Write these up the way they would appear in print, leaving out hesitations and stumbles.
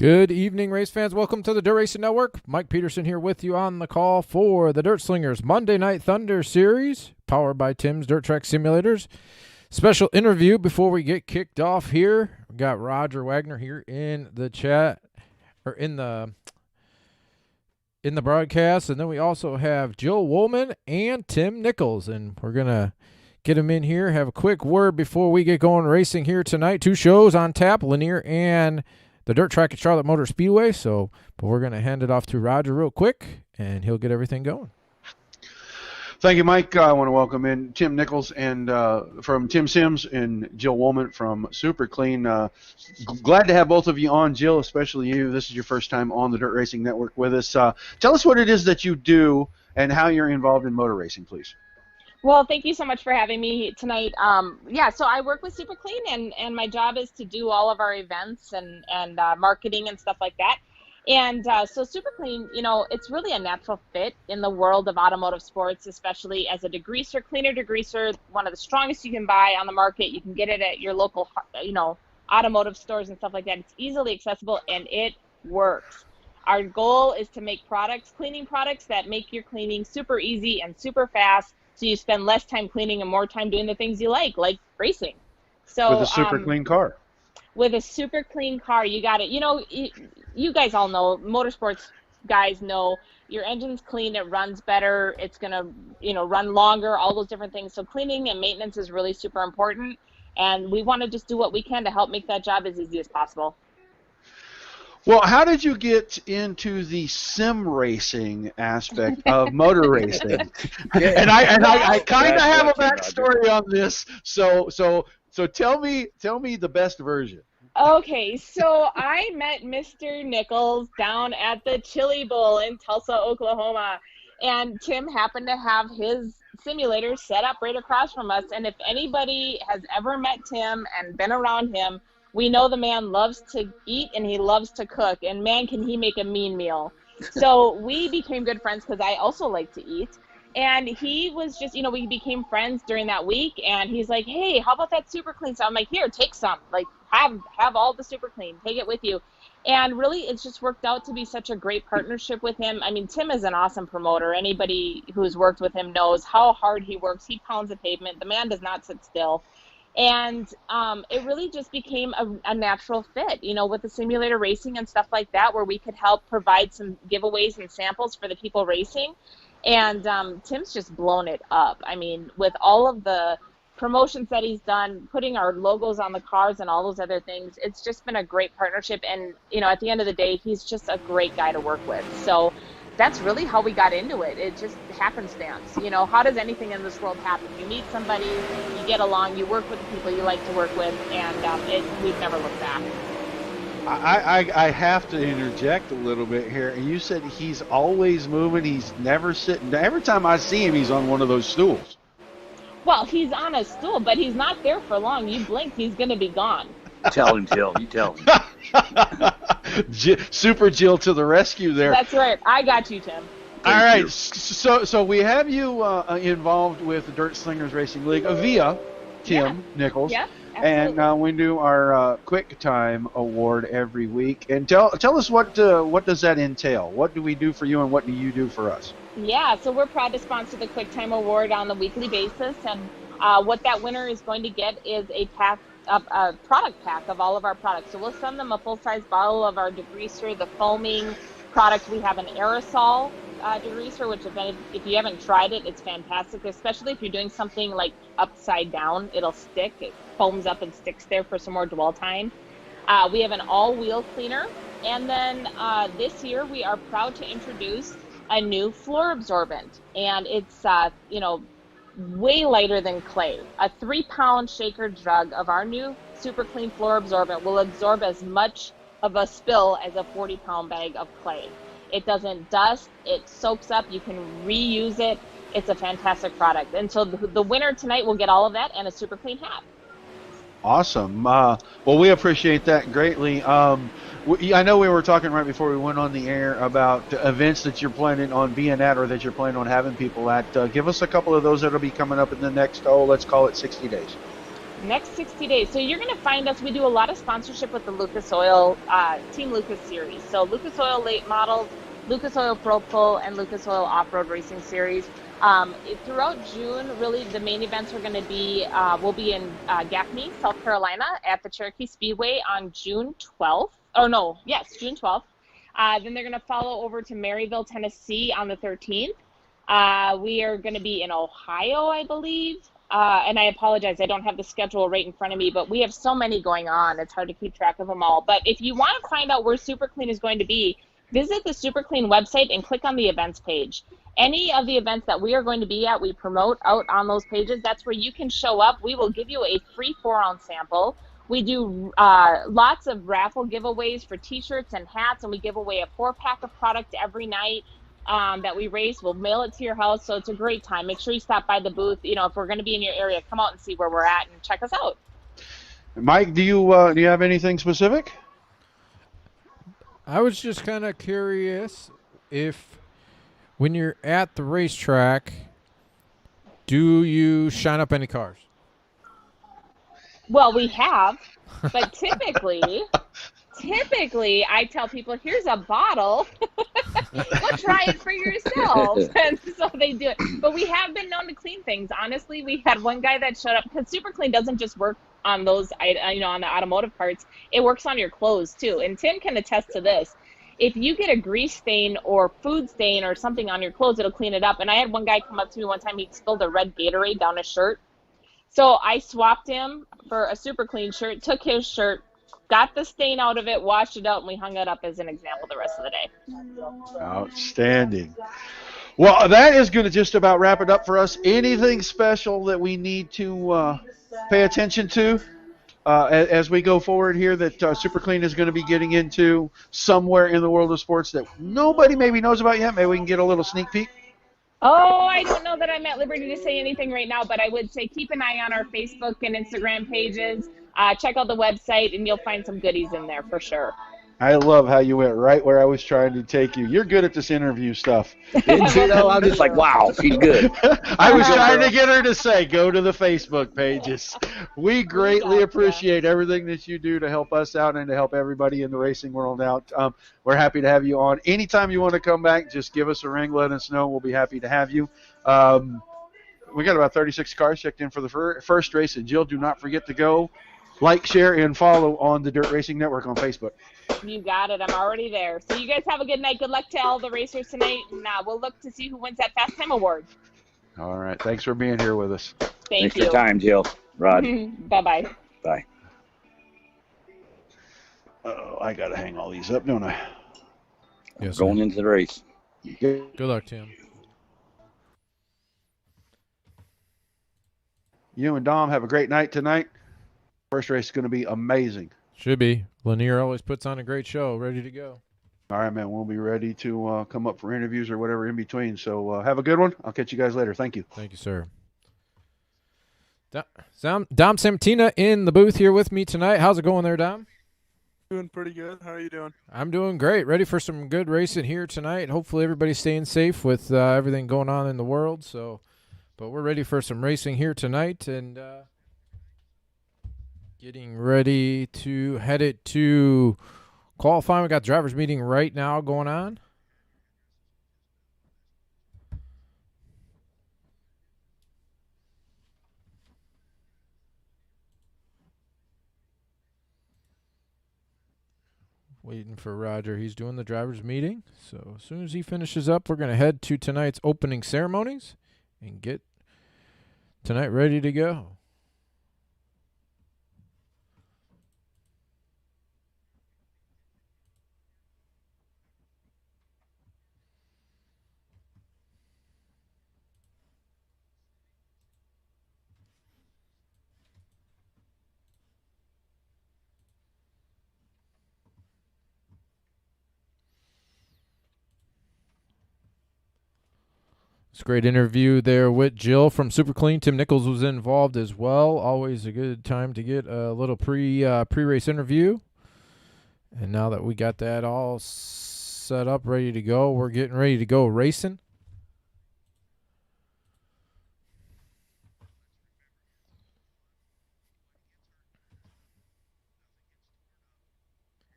Good evening, race fans. Welcome to the Dirt Racing Network. Mike Peterson here with you on the call for the Dirt Slingers Monday Night Thunder Series, powered by Tim's Dirt Track Simulators. Special interview before we get kicked off here. We got Roger Wagner here in the chat, or in the broadcast, and then we also have Jill Woolman and Tim Nichols, and we're gonna get them in here. Have a quick word before we get going racing here tonight. Two shows on tap, Lanier and the dirt track at Charlotte Motor Speedway. But we're going to hand it off to Roger real quick, and he'll get everything going. Thank you, Mike. I want to welcome in Tim Nichols and from Tim Sims and Jill Woolman from Super Clean. Glad to have both of you on. Jill, especially you. This is your first time on the Dirt Racing Network with us. Tell us what it is that you do and how you're involved in motor racing, please. Well, thank you so much for having me tonight. So I work with Super Clean, and my job is to do all of our events and marketing and stuff like that. And so Super Clean, it's really a natural fit in the world of automotive sports, especially as a degreaser, cleaner degreaser, one of the strongest you can buy on the market. You can get it at your local, automotive stores and stuff like that. It's easily accessible, and it works. Our goal is to make cleaning products that make your cleaning super easy and super fast, so you spend less time cleaning and more time doing the things you like racing. So with a super clean car. With a super clean car, you got it. You guys all know, motorsports guys know, your engine's clean, it runs better, it's gonna, run longer, all those different things. So cleaning and maintenance is really super important, and we want to just do what we can to help make that job as easy as possible. Well, how did you get into the sim racing aspect of motor racing? And I kind of have a backstory on this. So tell me the best version. Okay, so I met Mr. Nichols down at the Chili Bowl in Tulsa, Oklahoma, and Tim happened to have his simulator set up right across from us. And if anybody has ever met Tim and been around him, we know the man loves to eat and he loves to cook, and man, can he make a mean meal. So we became good friends because I also like to eat. And he was just, we became friends during that week, and he's like, hey, how about that Super Clean? So I'm like, here, take some. Like, have all the Super Clean. Take it with you. And really, it's just worked out to be such a great partnership with him. I mean, Tim is an awesome promoter. Anybody who's worked with him knows how hard he works. He pounds the pavement. The man does not sit still. And it really just became a natural fit, with the simulator racing and stuff like that, where we could help provide some giveaways and samples for the people racing. And Tim's just blown it up. I mean, with all of the promotions that he's done, putting our logos on the cars and all those other things, it's just been a great partnership. And, at the end of the day, he's just a great guy to work with. So that's really how we got into it. It just happenstance. How does anything in this world happen? You meet somebody, you get along, you work with the people you like to work with, and we've never looked back. I have to interject a little bit here. You said he's always moving. He's never sitting. Every time I see him, he's on one of those stools. Well, he's on a stool, but he's not there for long. You blink, he's going to be gone. Tell him, Jill. You tell him. Super Jill to the rescue there. That's right. I got you, Tim. All right. So we have you involved with the Dirt Slingers Racing League via Tim Nichols. Yeah, absolutely. And we do our Quick Time Award every week. And tell us what does that entail? What do we do for you, and what do you do for us? Yeah, so we're proud to sponsor the Quick Time Award on a weekly basis, and what that winner is going to get is a product pack of all of our products. So we'll send them a full-size bottle of our degreaser, the foaming product. We have an aerosol degreaser, which if you haven't tried it, it's fantastic, especially if you're doing something like upside down. It'll stick. It foams up and sticks there for some more dwell time. We have an all-wheel cleaner, and then this year we are proud to introduce a new floor absorbent, and it's way lighter than clay. A 3-pound shaker jug of our new Super Clean floor absorbent will absorb as much of a spill as a 40-pound bag of clay. It doesn't dust, it soaks up, you can reuse it. It's a fantastic product. And so the winner tonight will get all of that and a Super Clean hat. Awesome. Well, we appreciate that greatly. I know we were talking right before we went on the air about events that you're planning on being at, or that you're planning on having people at. Give us a couple of those that will be coming up in the next, let's call it 60 days. Next 60 days. So you're going to find us. We do a lot of sponsorship with the Lucas Oil Team Lucas series. So Lucas Oil Late Models, Lucas Oil Pro Pull, and Lucas Oil Off-Road Racing Series. Throughout June, really the main events are going to be, we'll be in Gaffney, South Carolina at the Cherokee Speedway on June 12th. Oh, no, yes, June 12th. Then they're going to follow over to Maryville, Tennessee on the 13th. We are going to be in Ohio, I believe. And I apologize, I don't have the schedule right in front of me, but we have so many going on. It's hard to keep track of them all. But if you want to find out where Super Clean is going to be, visit the Super Clean website and click on the events page. Any of the events that we are going to be at, we promote out on those pages. That's where you can show up. We will give you a free 4-ounce sample. We do lots of raffle giveaways for T-shirts and hats, and we give away a 4-pack of product every night. That we race. We'll mail it to your house, so it's a great time. Make sure you stop by the booth. You know, if we're going to be in your area, come out and see where we're at and check us out. Mike, do you have anything specific? I was just kind of curious if when you're at the racetrack, do you shine up any cars? Well, we have, but typically I tell people, here's a bottle. Go try it for yourselves. And so they do it. But we have been known to clean things. Honestly, we had one guy that showed up, because Super Clean doesn't just work on those, on the automotive parts. It works on your clothes too. And Tim can attest to this. If you get a grease stain or food stain or something on your clothes, it'll clean it up. And I had one guy come up to me one time. He spilled a red Gatorade down his shirt. So I swapped him for a Super Clean shirt, took his shirt, got the stain out of it, washed it out, and we hung it up as an example the rest of the day. Outstanding. Well, that is going to just about wrap it up for us. Anything special that we need to pay attention to as we go forward here that Super Clean is going to be getting into somewhere in the world of sports that nobody maybe knows about yet? Maybe we can get a little sneak peek. Oh, I don't know that I'm at liberty to say anything right now, but I would say keep an eye on our Facebook and Instagram pages. Check out the website, and you'll find some goodies in there for sure. I love how you went right where I was trying to take you. You're good at this interview stuff. Didn't you know? I'm just like, wow, she's good. I was trying to get her to say, go to the Facebook pages. We greatly appreciate everything that you do to help us out and to help everybody in the racing world out. We're happy to have you on. Anytime you want to come back, just give us a ring, let us know. We'll be happy to have you. We got about 36 cars checked in for the first race. And Jill, do not forget to go like, share, and follow on the Dirt Racing Network on Facebook. You got it. I'm already there. So you guys have a good night. Good luck to all the racers tonight, and we'll look to see who wins that Fast Time Award. All right. Thanks for being here with us. Thanks for your time, Jill. Rod. Bye-bye. Bye. Oh, I got to hang all these up, don't I? Yes, Going into the race. Good luck, Tim. You and Dom have a great night tonight. First race is going to be amazing. Should be. Lanier always puts on a great show. Ready to go. All right, man. We'll be ready to come up for interviews or whatever in between. So have a good one. I'll catch you guys later. Thank you. Thank you, sir. Dom Samtina in the booth here with me tonight. How's it going there, Dom? Doing pretty good. How are you doing? I'm doing great. Ready for some good racing here tonight. Hopefully everybody's staying safe with everything going on in the world. But we're ready for some racing here tonight, and getting ready to head it to qualifying. We got drivers meeting right now going on. Waiting for Roger. He's doing the drivers meeting. So as soon as he finishes up, we're going to head to tonight's opening ceremonies and get tonight ready to go. It's a great interview there with Jill from Super Clean. Tim Nichols was involved as well. Always a good time to get a little pre-race interview. And now that we got that all set up, ready to go, we're getting ready to go racing.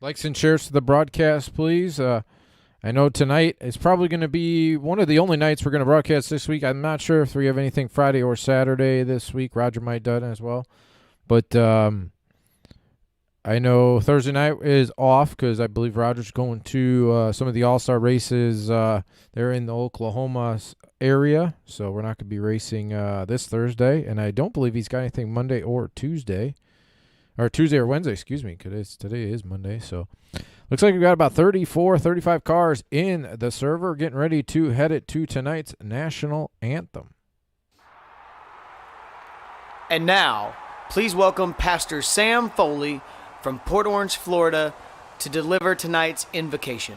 Likes and shares to the broadcast, please. I know tonight is probably going to be one of the only nights we're going to broadcast this week. I'm not sure if we have anything Friday or Saturday this week. Roger might do it as well. But I know Thursday night is off because I believe Roger's going to some of the All-Star races. They're in the Oklahoma area, so we're not going to be racing this Thursday. And I don't believe he's got anything Monday or Tuesday. Or Tuesday or Wednesday, excuse me, because today is Monday. So looks like we've got about 34, 35 cars in the server getting ready to head it to tonight's national anthem. And now, please welcome Pastor Sam Foley from Port Orange, Florida, to deliver tonight's invocation.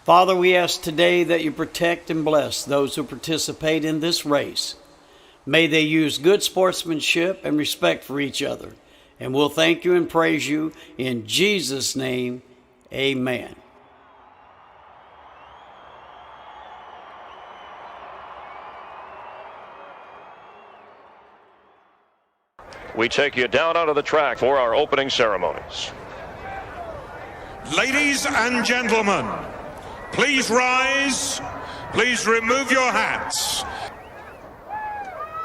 Father, we ask today that you protect and bless those who participate in this race. May they use good sportsmanship and respect for each other. And we'll thank you and praise you in Jesus' name. Amen. We take you down onto the track for our opening ceremonies. Ladies and gentlemen, please rise. Please remove your hats.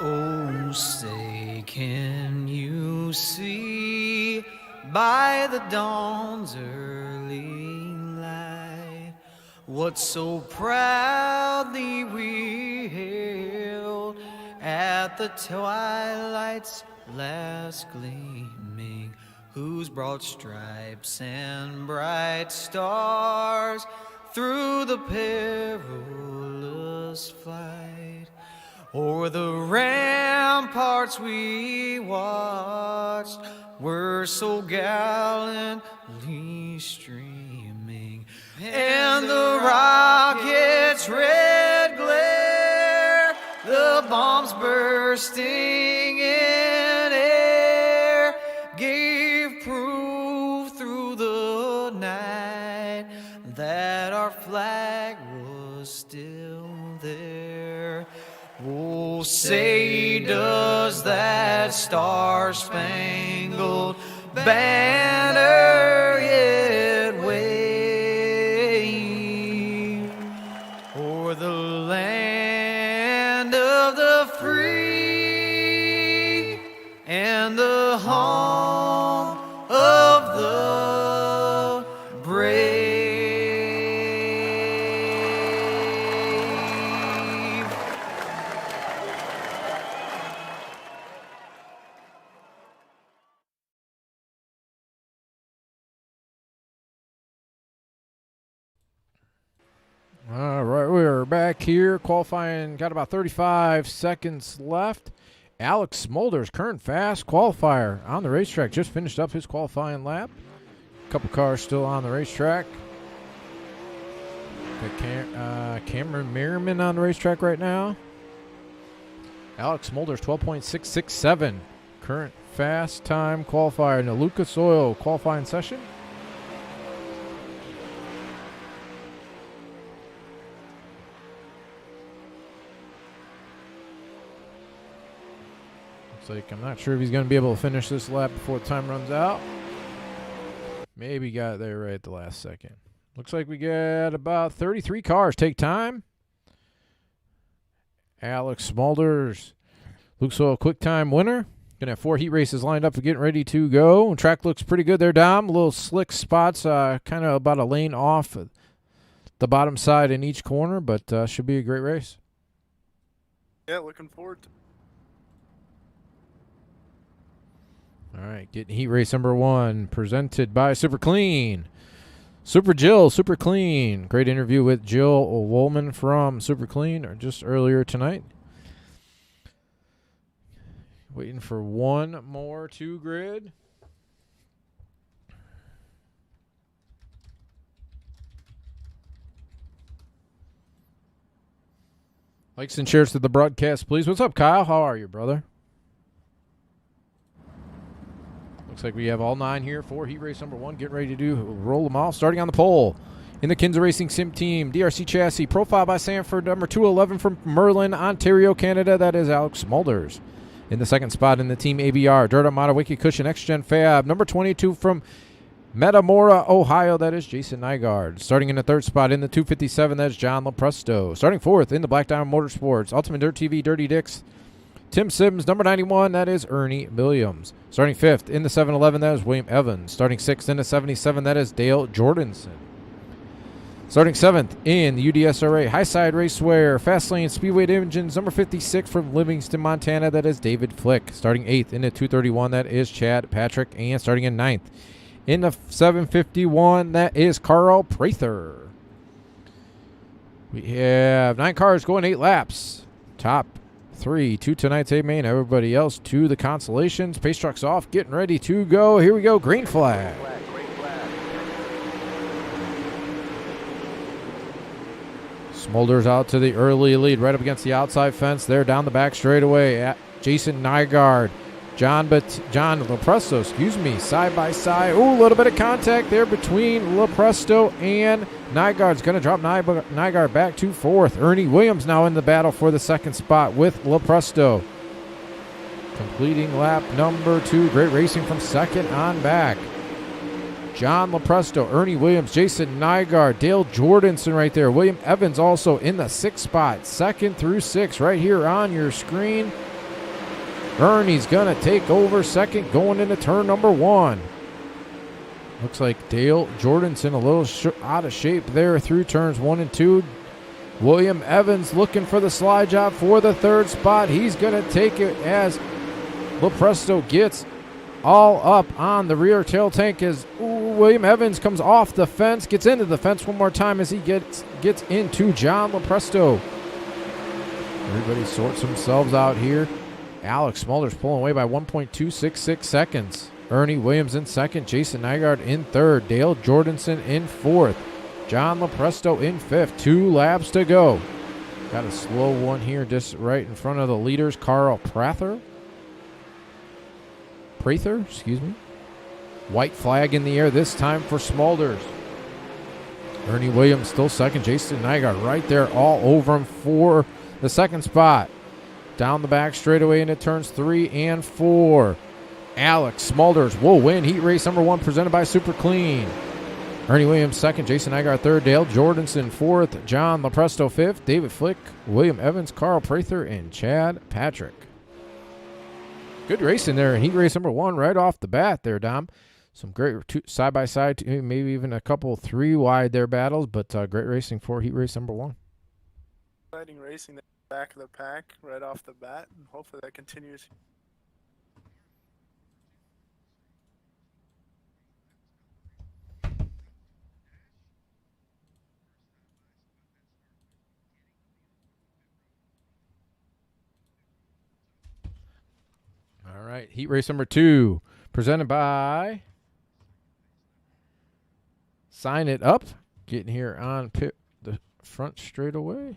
Oh, say, can you see by the dawn's early light what so proudly we hailed at the twilight's last gleaming, whose broad stripes and bright stars through the perilous fight o'er the ramparts we watched were so gallantly streaming, and the rocket's red glare, the bombs bursting in air, gave proof through the night that our flag was still there. Oh, say, does that star-spangled banner yet wave o'er the land of the free and the home of the brave? All right, we're back here. Qualifying, got about 35 seconds left. Alex Smulders, current fast qualifier on the racetrack, just finished up his qualifying lap. A couple cars still on the racetrack. Got Cameron Merriman on the racetrack right now. Alex Smulders, 12.667. Current fast time qualifier in the Lucas Oil qualifying session. Like, I'm not sure if he's going to be able to finish this lap before the time runs out. Maybe got there right at the last second. Looks like we got about 33 cars take time. Alex Smulders, Luke Soil quick time winner. Going to have 4 heat races lined up for getting ready to go. Track looks pretty good there, Dom. A little slick spots, kind of about a lane off the bottom side in each corner, but should be a great race. Yeah, looking forward to it. All right, getting heat race number 1 presented by Super Clean. Super Jill, Super Clean. Great interview with Jill Woolman from Super Clean just earlier tonight. Waiting for one more 2 grid. Likes and shares to the broadcast, please. What's up, Kyle? How are you, brother? Looks like we have all 9 here for heat race number 1. Getting ready to roll them off. Starting on the pole in the Kinza Racing Sim Team. DRC chassis, profile by Sanford, number 211 from Merlin, Ontario, Canada. That is Alex Smulders. In the second spot in the Team ABR, Dirt Armada Wiki Cushion X Gen Fab. Number 22 from Metamora, Ohio, that is Jason Nygaard. Starting in the third spot in the 257, that is John Lepresto. Starting fourth in the Black Diamond Motorsports, Ultimate Dirt TV, Dirty Dicks, Tim Sims. Number 91, that is Ernie Williams. Starting fifth in the 711, that is William Evans. Starting sixth in the 77, that is Dale Jordanson. Starting seventh in the UDSRA, Highside Racewear, Fastlane Speedway Engines, number 56 from Livingston, Montana, that is David Flick. Starting eighth in the 231, that is Chad Patrick. And starting in ninth in the 751, that is Carl Prather. We have 9 cars going 8 laps. Top 3 to tonight's A main. Everybody else to the consolations. Pace truck's off, getting ready to go. Here we go, green flag. Smulders out to the early lead, right up against the outside fence there, down the back straightaway at Jason Nygaard. John Lepresto, side by side. Ooh, a little bit of contact there between Lepresto and Nygaard's going to drop Nygaard back to fourth. Ernie Williams now in the battle for the second spot with Lepresto. Completing lap number 2. Great racing from second on back. John Lepresto, Ernie Williams, Jason Nygaard, Dale Jordanson right there. William Evans also in the 6th spot. 2nd through 6 right here on your screen. Ernie's going to take over second going into turn number 1. Looks like Dale Jordanson a little out of shape there through turns 1 and 2. William Evans looking for the slide job for the 3rd spot. He's going to take it as Lepresto gets all up on the rear tail tank as William Evans comes off the fence, gets into the fence one more time as he gets into John Lepresto. Everybody sorts themselves out here. Alex Smulders pulling away by 1.266 seconds. Ernie Williams in second. Jason Nygaard in third. Dale Jordanson in fourth. John Lepresto in fifth. 2 laps to go. Got a slow one here just right in front of the leaders. Carl Prather. White flag in the air this time for Smulders. Ernie Williams still second. Jason Nygaard right there all over him for the second spot. Down the back straightaway into turns 3 and 4. Alex Smulders will win heat race number 1 presented by Super Clean. Ernie Williams second, Jason Nygaard third, Dale Jordanson fourth, John Lepresto fifth, David Flick, William Evans, Carl Prather, and Chad Patrick. Good racing there in heat race number 1 right off the bat there, Dom. Some great side-by-side, maybe even a couple 3 wide there battles, but great racing for heat race number 1. Exciting racing at the back of the pack right off the bat, and hopefully that continues. All right, heat race number 2, presented by Sign It Up. Getting here on the front straightaway.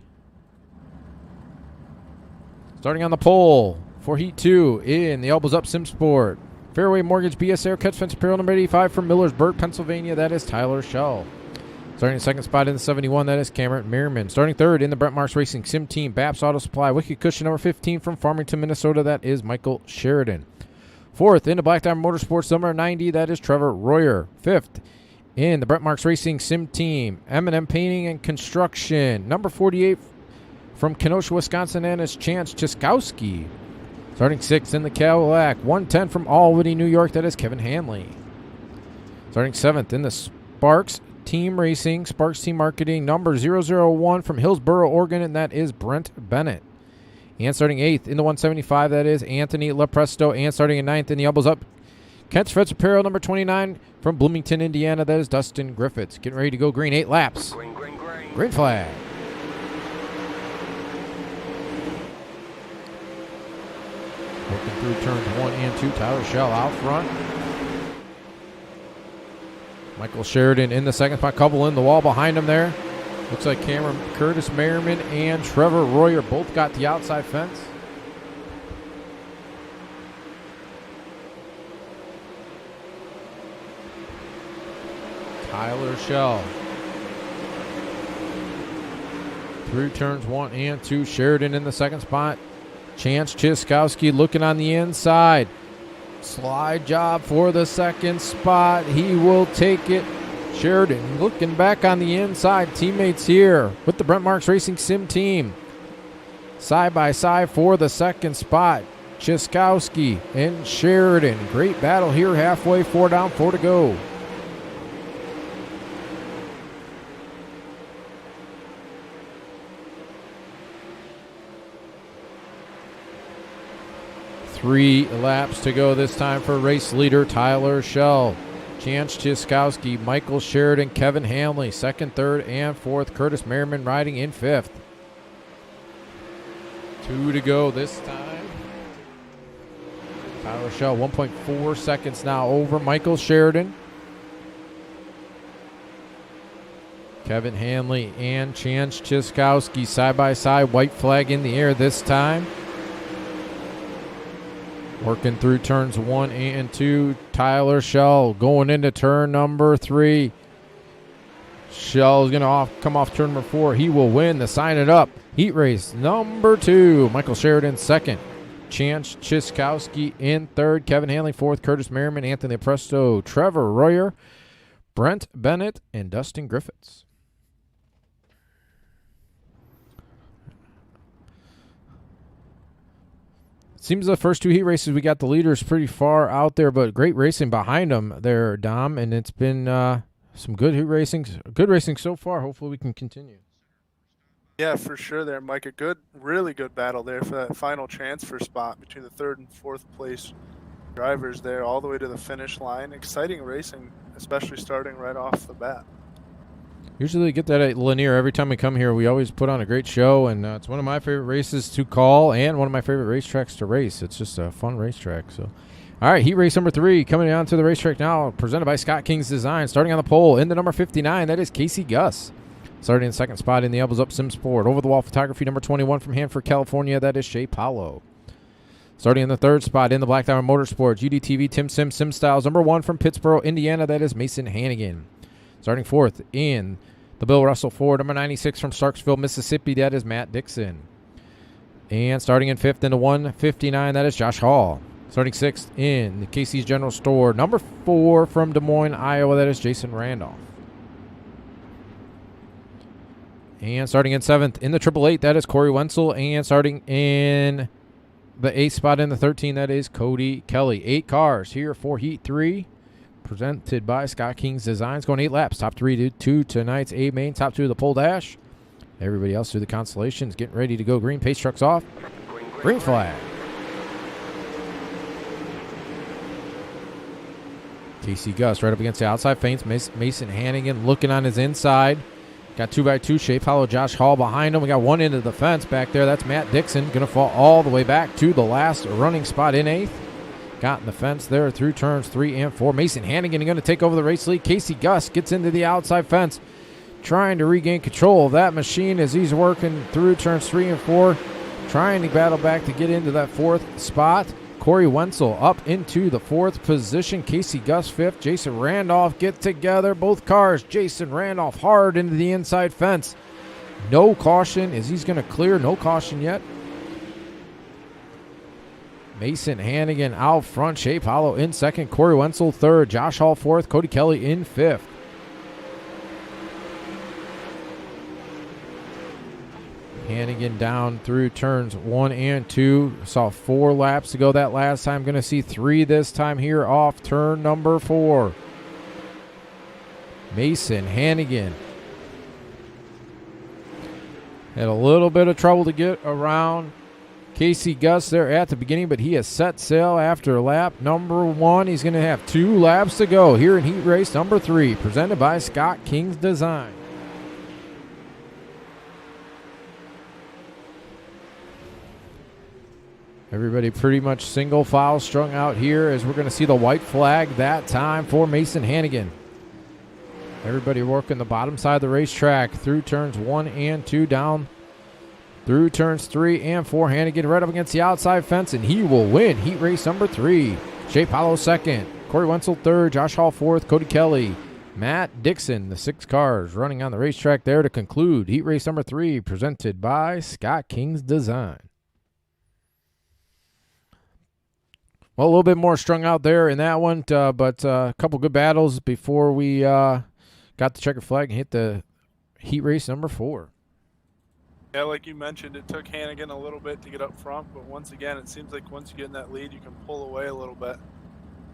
Starting on the pole for heat 2 in the Elbows Up Sim Sport. Fairway Mortgage BS Air Catch Fence Apparel number 85 from Millersburg, Pennsylvania. That is Tyler Schell. Starting in second spot in the 71, that is Cameron Merriman. Starting third in the Brent Marks Racing Sim Team, Baps Auto Supply, Wicked Cushion number 15 from Farmington, Minnesota. That is Michael Sheridan. Fourth in the Black Diamond Motorsports number 90, that is Trevor Royer. Fifth in the Brent Marks Racing Sim Team, M&M Painting and Construction. Number 48 from Kenosha, Wisconsin, and is Chance Chiskowski. Starting sixth in the Cadillac, 110 from Albany, New York, that is Kevin Hanley. Starting seventh in the Sparks Team Racing, Sparks Team Marketing, number 001 from Hillsboro, Oregon, and that is Brent Bennett. And starting eighth in the 175, that is Anthony Lepresto. And starting in ninth in the Elbows Up, Kent's Fetch Apparel, number 29 from Bloomington, Indiana, that is Dustin Griffiths. Getting ready to go green, 8 laps. Green flag. Working through turns 1 and 2, Tyler Schell out front. Michael Sheridan in the second spot, couple in the wall behind him there. Looks like Curtis Merriman and Trevor Royer both got the outside fence. Tyler Schell. Through turns 1 and 2, Sheridan in the second spot. Chance Chiskowski looking on the inside. Slide job for the second spot. He will take it. Sheridan looking back on the inside. Teammates here with the Brent Marks Racing Sim team. Side by side for the second spot. Chiskowski and Sheridan. Great battle here halfway. 4 down, 4 to go. Three laps to go this time for race leader Tyler SCHELL. Chance Chiskowski, Michael Sheridan, Kevin Hanley, second, third, and fourth. Curtis Merriman riding in fifth. 2 to go this time. Tyler SCHELL 1.4 seconds now over Michael Sheridan. Kevin Hanley and Chance Chiskowski side by side. White flag in the air this time. Working through turns 1 and 2. Tyler SCHELL going into turn number 3. SCHELL is going to come off turn number 4. He will win the sign it up heat race number 2. Michael Sheridan second. Chance Chiskowski in third. Kevin Hanley fourth. Curtis Merriman, Anthony Presto, Trevor Royer, Brent Bennett, and Dustin Griffiths. Seems the first 2 heat races we got the leaders pretty far out there, but great racing behind them there, Dom, and it's been some good heat racing, good racing so far. Hopefully we can continue. Yeah, for sure there, Mike. A really good battle there for that final transfer spot between the 3rd and 4th place drivers there all the way to the finish line. Exciting racing, especially starting right off the bat. Usually get that at Lanier. Every time we come here, we always put on a great show, and it's one of my favorite races to call and one of my favorite racetracks to race. It's just a fun racetrack. So, all right, heat race number 3 coming on to the racetrack now, presented by Scott King's Design. Starting on the pole in the number 59, that is KASEY GUSS. Starting in second spot in the Elbows Up Sim Sport. Over the wall photography number 21 from Hanford, California, that is SHAE PAULO. Starting in the third spot in the Black Diamond Motorsports, UDTV Tim Sim Sim Styles number 1 from Pittsboro, Indiana, that is Mason Hannigan. Starting fourth in the Bill Russell Ford, number 96 from Starksville, Mississippi, that is Matt Dixon. And starting in fifth in the 159, that is Josh Hall. Starting sixth in the KC's General Store, number 4 from Des Moines, Iowa, that is Jason Randolph. And starting in seventh in the 888, that is Corey Wenzel. And starting in the 8th spot in the 13, that is Cody Kelly. 8 cars here for Heat 3. Presented by Scott King's Designs. Going 8 laps. Top 3 to tonight's A main. Top 2 of the pole dash. Everybody else through the constellations getting ready to go green. Pace trucks off. Green flag. KASEY GUSS right up against the outside fence. Mason Hannigan looking on his inside. Got 2x2 SHAE PAULO, Josh Hall behind him. We got one into the fence back there. That's Matt Dixon. Going to fall all the way back to the last running spot in 8th. Got in the fence there through turns 3 and 4. Mason Hannigan going to take over the race lead. KASEY GUSS gets into the outside fence, trying to regain control of that machine as he's working through turns 3 and 4, trying to battle back to get into that 4th spot. Corey Wenzel up into the 4th position. KASEY GUSS 5th. Jason Randolph get together. Both cars. Jason Randolph hard into the inside fence. No caution as he's going to clear. No caution yet. Mason Hannigan out front. SHAE PAULO in second. Corey Wenzel third. Josh Hall fourth. Cody Kelly in 5th. Hannigan down through turns 1 and 2. Saw 4 laps to go that last time. Going to see 3 this time here off turn number 4. Mason Hannigan had a little bit of trouble to get around KASEY GUSS there at the beginning, but he has set sail after lap number 1. He's going to have 2 laps to go here in heat race number 3, presented by Scott King's Design. Everybody pretty much single file strung out here as we're going to see the white flag that time for Mason Hannigan. Everybody working the bottom side of the racetrack through turns 1 and 2, down through turns 3 and 4. Hannigan right up against the outside fence, and he will win heat race number 3. SHAE PAULO second. Corey Wenzel third. Josh Hall fourth. Cody Kelly. Matt Dixon, the 6 cars running on the racetrack there to conclude heat race number 3, presented by Scott King's Design. Well, a little bit more strung out there in that one, but a couple good battles before we got the checkered flag and hit the heat race number 4. Yeah, like you mentioned, it took Hannigan a little bit to get up front, but once again, it seems like once you get in that lead, you can pull away a little bit.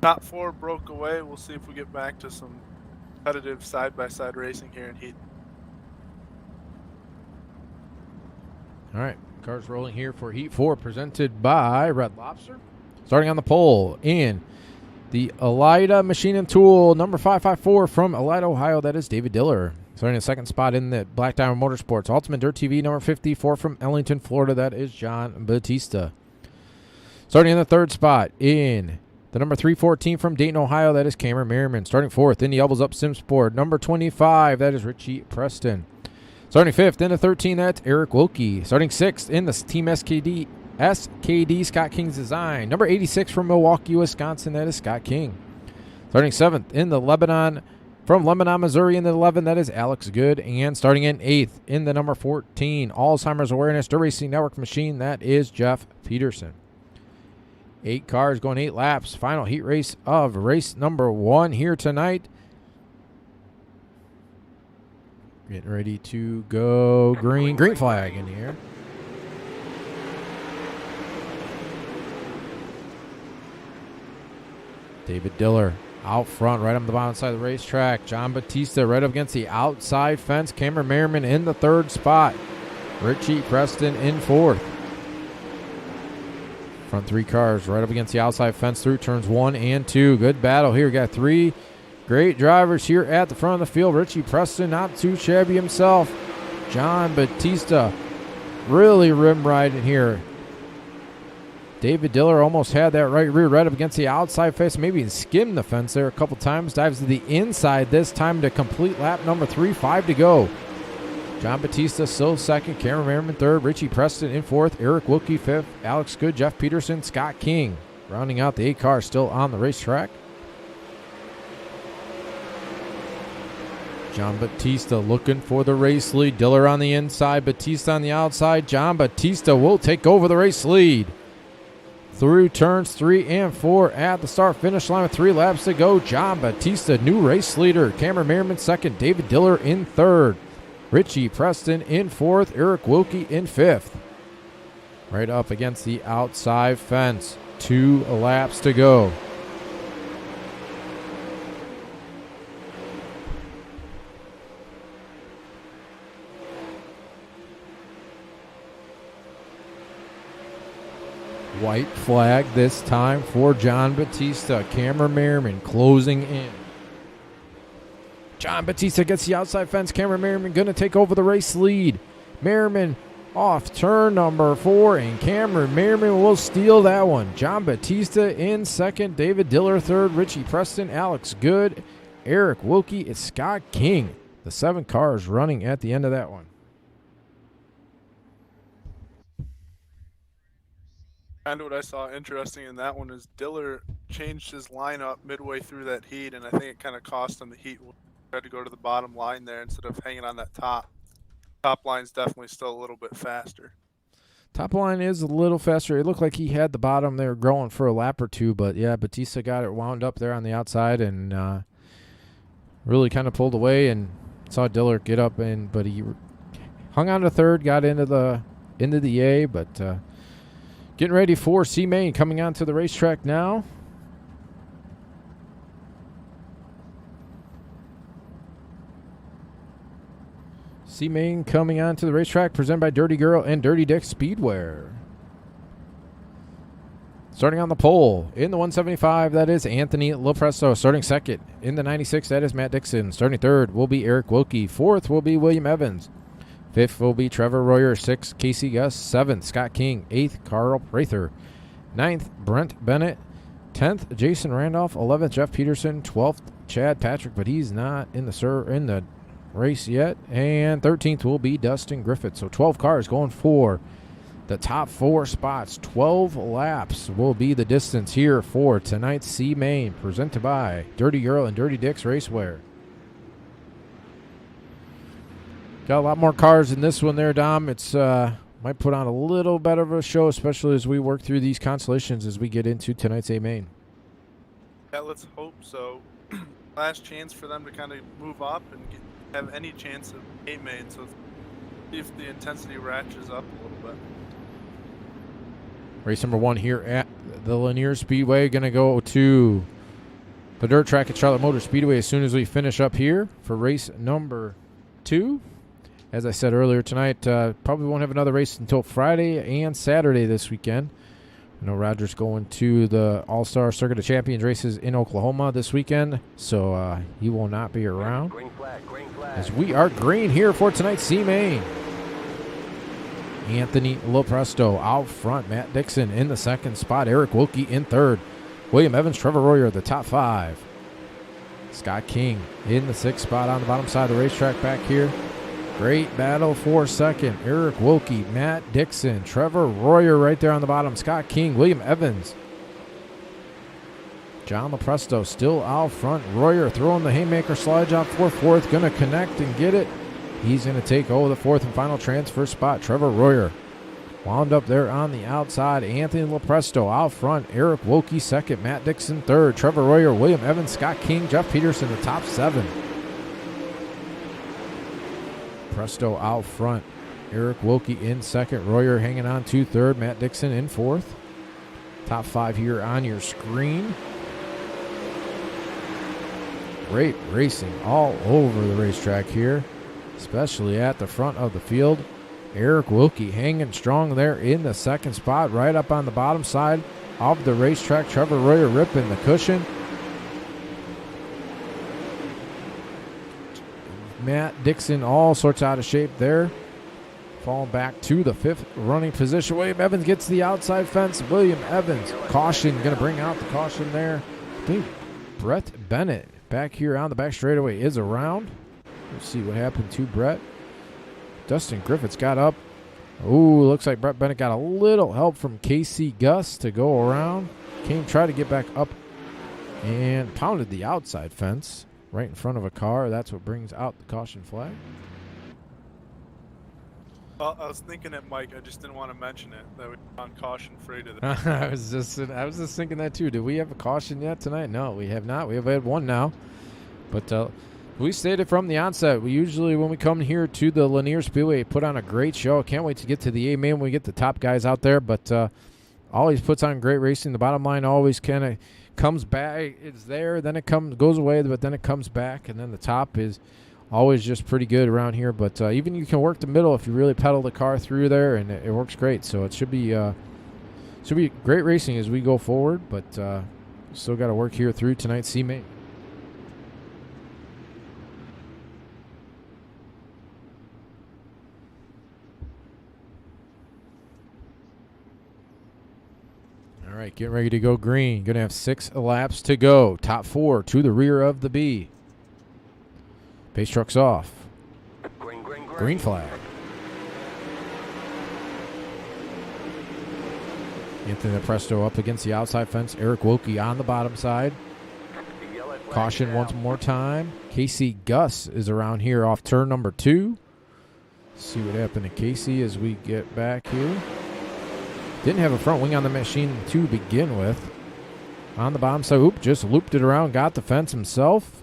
Top 4 broke away. We'll see if we get back to some competitive side-by-side racing here in heat. All right, cars rolling here for Heat 4, presented by Red Lobster. Starting on the pole in the Elida Machine and Tool, number 554 from Elida, Ohio, that is David Diller. Starting in second spot in the Black Diamond Motorsports, Ultimate Dirt TV, number 54 from Ellington, Florida, that is John Batista. Starting in the third spot in the number 314 from Dayton, Ohio, that is Cameron Merriman. Starting fourth in the Elbows Up Sim Sport, number 25, that is Richie Preston. Starting fifth in the 13, that's Eric Wilke. Starting sixth in the Team SKD Scott King's Design, number 86 from Milwaukee, Wisconsin, that is Scott King. Starting seventh in the Lebanon, from Lebanon, Missouri, in the 11, that is Alex Good. And starting in eighth in the number 14, Alzheimer's Awareness Dirt Racing Network machine, that is Jeff Peterson. 8 cars going 8 laps. Final heat race of race number 1 here tonight. Getting ready to go green flag in the air. David Diller out front, right on the bottom side of the racetrack. John Batista right up against the outside fence. Cameron Merriman in the third spot. Richie Preston in fourth. Front 3 cars right up against the outside fence through turns 1 and 2. Good battle here. Got 3 great drivers here at the front of the field. Richie Preston not too shabby himself. John Batista really rim riding here. David Diller almost had that right rear right up against the outside fence. Maybe skimmed the fence there a couple times. Dives to the inside this time to complete lap number 3. 5 to go. John Batista still second. Cameron Merriman third. Richie Preston in fourth. Eric Wilke fifth. Alex Good, Jeff Peterson, Scott King. Rounding out the 8 cars still on the racetrack. John Batista looking for the race lead. Diller on the inside. Batista on the outside. John Batista will take over the race lead. Through turns 3 and 4 at the start-finish line with 3 laps to go. John Batista, new race leader. Cameron Merriman second. David Diller in third. Richie Preston in fourth. Eric Wilke in fifth. Right up against the outside fence. 2 laps to go. White flag this time for John Batista. Cameron Merriman closing in. John Batista gets the outside fence. Cameron Merriman going to take over the race lead. Merriman off turn number 4, and Cameron Merriman will steal that one. John Batista in second. David Diller third. Richie Preston, Alex Good, Eric Wilke, it's Scott King. The 7 cars running at the end of that one. Kind of what I saw interesting in that one is Diller changed his lineup midway through that heat, and I think it kind of cost him the heat. Had to go to the bottom line there instead of hanging on that top. Top line's definitely still a little bit faster. Top line is a little faster. It looked like he had the bottom there growing for a lap or 2, but yeah, Batista got it wound up there on the outside and really kind of pulled away and saw Diller get up, but he hung on to third, got into the A, but getting ready for C-Main coming onto the racetrack now. C-Main coming onto the racetrack, presented by Dirty Girl and Dirty Dick Speedwear. Starting on the pole in the 175, that is Anthony Lopresto. Starting second in the 96, that is Matt Dixon. Starting third will be Eric Wilke. Fourth will be William Evans. Fifth will be Trevor Royer. Sixth, Casey Gus. Seventh, Scott King. Eighth, Carl Prather. Ninth, Brent Bennett. 10th, Jason Randolph. 11th, Jeff Peterson. 12th, Chad Patrick, but he's not in the race yet. And 13th will be Dustin Griffith. So 12 cars going for the top 4 spots. 12 laps will be the distance here for tonight's C-Main, presented by Dirty Girl and Dirty Dick's Racewear. Got a lot more cars in this one there, Dom. It's might put on a little better of a show, especially as we work through these consolations as we get into tonight's A main. Yeah, let's hope so. Last chance for them to kind of move up and have any chance of A main. So see if the intensity ratchets up a little bit. Race number 1 here at the Lanier Speedway. Going to go to the dirt track at Charlotte Motor Speedway as soon as we finish up here for race number 2. As I said earlier tonight, probably won't have another race until Friday and Saturday this weekend. I know Roger's going to the All-Star Circuit of Champions races in Oklahoma this weekend, so he will not be around. Green flag, green flag. As we are green here for tonight's C-Main. Anthony Lopresto out front. Matt Dixon in the second spot. Eric Wilke in third. William Evans, Trevor Royer, the top 5. Scott King in the 6th spot on the bottom side of the racetrack back here. Great battle for second. Eric Wilke, Matt Dixon, Trevor Royer right there on the bottom. Scott King, William Evans. John Lopresto still out front. Royer throwing the haymaker slide job for 4th. Going to connect and get it. He's going to take over the 4th and final transfer spot. Trevor Royer wound up there on the outside. Anthony Lopresto out front. Eric Wilke 2nd. Matt Dixon 3rd. Trevor Royer, William Evans, Scott King, Jeff Peterson the top 7. Presto out front. Eric Wilke in 2nd. Royer hanging on to 3rd. Matt Dixon in 4th. Top 5 here on your screen. Great racing all over the racetrack here, especially at the front of the field. Eric Wilke hanging strong there in the 2nd spot, right up on the bottom side of the racetrack. Trevor Royer ripping the cushion. Matt Dixon all sorts out of shape there. Falling back to the 5th running position. William Evans gets the outside fence. William Evans, caution, going to bring out the caution there. I think Brett Bennett back here on the back straightaway is around. Let's see what happened to Brett. Dustin Griffiths got up. Ooh, looks like Brett Bennett got a little help from KASEY GUSS to go around. Tried to get back up and pounded the outside fence right in front of a car. That's what brings out the caution flag. Well, I was thinking it, Mike. I just didn't want to mention it. That would be on caution free to the I was just thinking that too. Did we have a caution yet tonight? No, we have not. We have had one now. But we stated from the onset, we usually, when we come here to the Lanier Speedway, put on a great show. Can't wait to get to the A-Main when we get the top guys out there. But always puts on great racing. The bottom line always kind of comes back. It's there, then it goes away, but then it comes back. And then the top is always just pretty good around here. But even you can work the middle if you really pedal the car through there, and it works great. So it should be great racing as we go forward. But still got to work here through tonight's C-Main. All right, getting ready to go green. Going to have 6 laps to go. Top 4 to the rear of the B. Pace truck's off. Green flag. Anthony Presto up against the outside fence. Eric Wilke on the bottom side. Caution once more time. KASEY GUSS is around here off turn number 2. See what happened to KASEY as we get back here. Didn't have a front wing on the machine to begin with. On the bottom side, just looped it around, got the fence himself.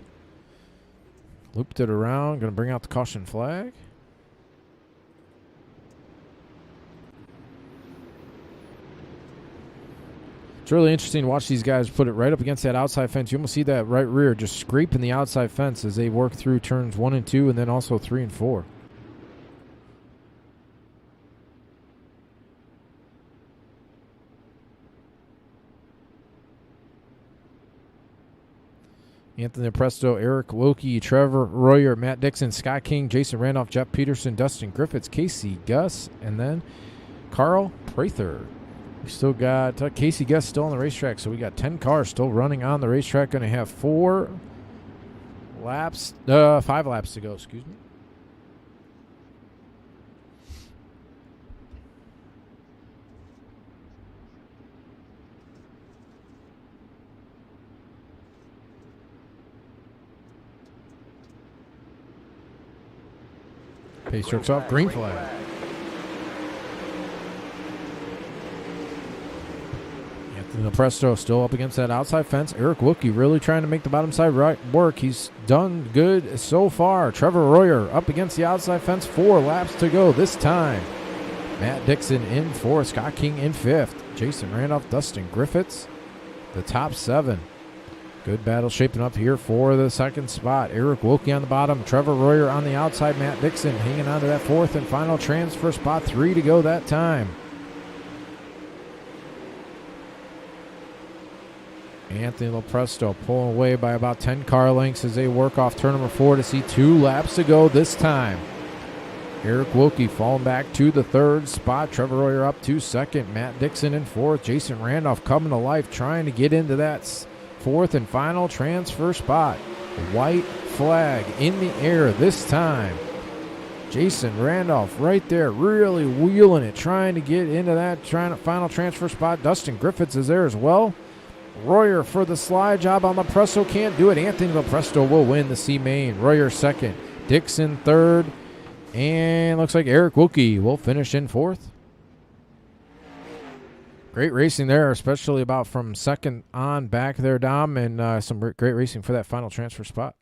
Looped it around, going to bring out the caution flag. It's really interesting to watch these guys put it right up against that outside fence. You almost see that right rear just scraping the outside fence as they work through turns 1 and 2 and then also 3 and 4. Anthony Presto, Eric Wilke, Trevor Royer, Matt Dixon, Scott King, Jason Randolph, Jeff Peterson, Dustin Griffiths, KASEY GUSS, and then Carl Prather. We still got KASEY GUSS still on the racetrack, so we got 10 cars still running on the racetrack. Going to have 5 laps to go, excuse me. Pace truck's off. Green flag. Presto still up against that outside fence. Eric Wilke really trying to make the bottom side right work. He's done good so far. Trevor Royer up against the outside fence. 4 laps to go this time. Matt Dixon in 4th. Scott King in 5th. Jason Randolph, Dustin Griffiths, the top 7. Good battle shaping up here for the second spot. Eric Wilke on the bottom. Trevor Royer on the outside. Matt Dixon hanging on to that 4th and final transfer spot. 3 to go that time. Anthony Lopresto pulling away by about 10 car lengths as they work off turn number 4 to see 2 laps to go this time. Eric Wilke falling back to the 3rd spot. Trevor Royer up to 2nd. Matt Dixon in 4th. Jason Randolph coming to life trying to get into that 4th and final transfer spot. White flag in the air this time. Jason Randolph right there really wheeling it, trying to get into that final transfer spot. Dustin Griffiths is there as well. Royer for the slide job on Lopresto, can't do it. Anthony Lopresto will win the C-Main. Royer 2nd, Dixon 3rd, and looks like Eric Wilke will finish in 4th. Great racing there, especially about from 2nd on back there, Dom, and some great racing for that final transfer spot.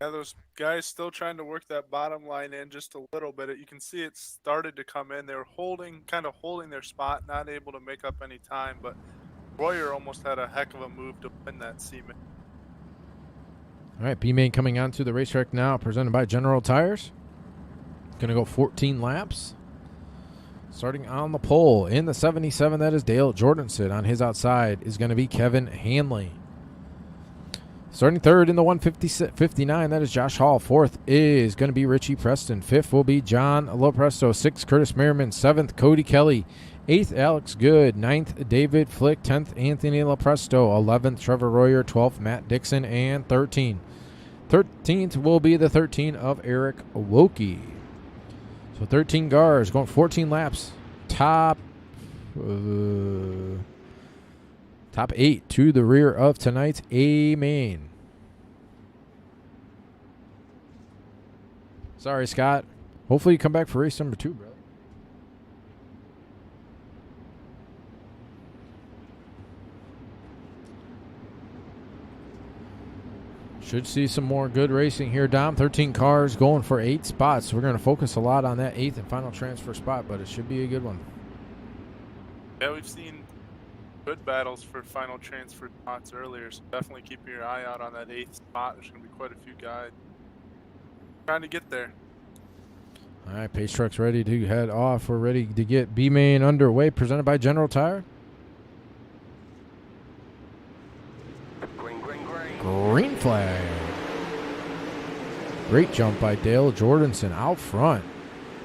Yeah, those guys still trying to work that bottom line in just a little bit. You can see it started to come in. They were kind of holding their spot, not able to make up any time, but Royer almost had a heck of a move to win that C-Main. All right, B-Main coming onto the racetrack now, presented by General Tires. Going to go 14 laps. Starting on the pole in the 77, that is Dale Jordanson. On his outside is going to be Kevin Hanley. Starting 3rd in the 159, that is Josh Hall. 4th is going to be Richie Preston. 5th will be John Lopresto. 6th, Curtis Merriman. 7th, Cody Kelly. 8th, Alex Good. 9th, David Flick. 10th, Anthony Lopresto. 11th, Trevor Royer. 12th, Matt Dixon. And 13th. 13th will be the 13 of Eric Wilke. So 13 cars going 14 laps. Top 8 to the rear of tonight's A-Main. Sorry, Scott. Hopefully you come back for race number 2, brother. Should see some more good racing here, Dom. 13 cars going for 8 spots. So we're going to focus a lot on that 8th and final transfer spot, but it should be a good one. Yeah, we've seen good battles for final transfer spots earlier, so definitely keep your eye out on that 8th spot. There's going to be quite a few guys trying to get there. All right, pace truck's ready to head off. We're ready to get B-Main underway, presented by General Tire. Green flag. Great jump by Dale Jordanson out front.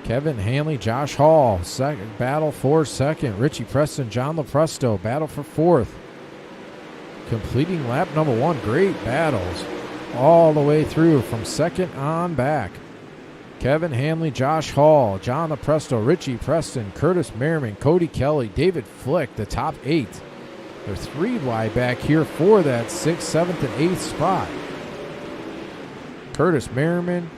Kevin Hanley, Josh Hall, second. Battle for 2nd. Richie Preston, John Lopresto, battle for 4th. Completing lap number 1. Great battles all the way through from 2nd on back. Kevin Hanley, Josh Hall, John Lopresto, Richie Preston, Curtis Merriman, Cody Kelly, David Flick, the top 8. They're 3 wide back here for that 6th, 7th, and 8th spot. Curtis Merriman,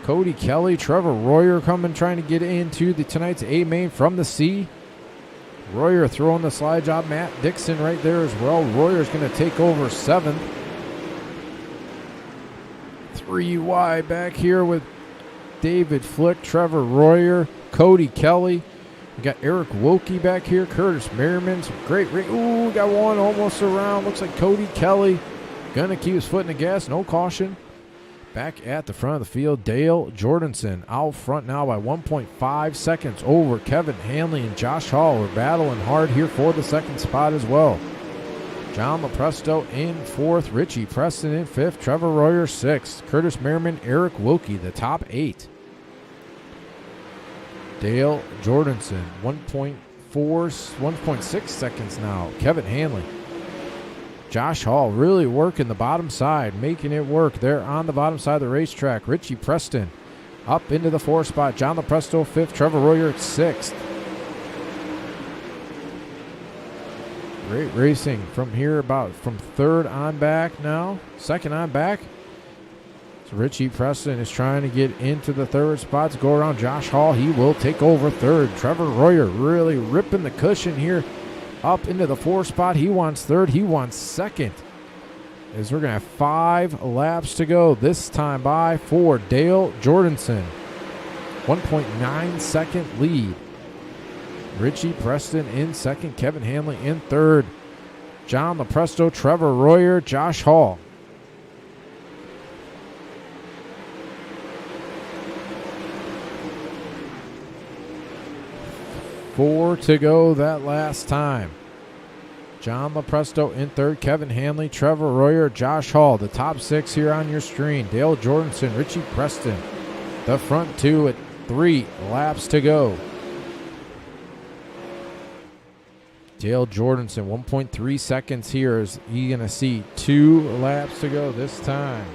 Cody Kelly, Trevor Royer coming trying to get into tonight's A-Main from the C. Royer throwing the slide job. Matt Dixon right there as well. Royer's going to take over 7th. 3 wide back here with David Flick, Trevor Royer, Cody Kelly. We got Eric Wilke back here, Curtis Merriman. Some great ooh, got one almost around. Looks like Cody Kelly gonna keep his foot in the gas, no caution. Back at the front of the field, Dale Jordanson out front now by 1.5 seconds over Kevin Hanley and Josh Hall. We're battling hard here for the 2nd spot as well. John Lopresto in 4th, Richie Preston in 5th, Trevor Royer 6th, Curtis Merriman, Eric Wilke, the top 8. Dale Jordanson, 1.6 seconds now. Kevin Hanley. Josh Hall really working the bottom side, making it work there on the bottom side of the racetrack. Richie Preston up into the 4th spot. John Lopresto 5th, Trevor Royer 6th. Great racing from here, about from 3rd on back now. 2nd on back. So Richie Preston is trying to get into the 3rd spot to go around Josh Hall. He will take over 3rd. Trevor Royer really ripping the cushion here up into the 4th spot. He wants 3rd. He wants 2nd. As we're going to have 5 laps to go, this time by for Dale Jordanson. 1.9 second lead. Richie Preston in 2nd. Kevin Hanley in 3rd. John LaPresto, Trevor Royer, Josh Hall. Four to go that last time. John LaPresto in 3rd, Kevin Hanley, Trevor Royer, Josh Hall. The top 6 here on your screen. Dale Jordanson, Richie Preston. The front 2 at 3 laps to go. Dale Jordanson, 1.3 seconds here. Is he going to see 2 laps to go this time?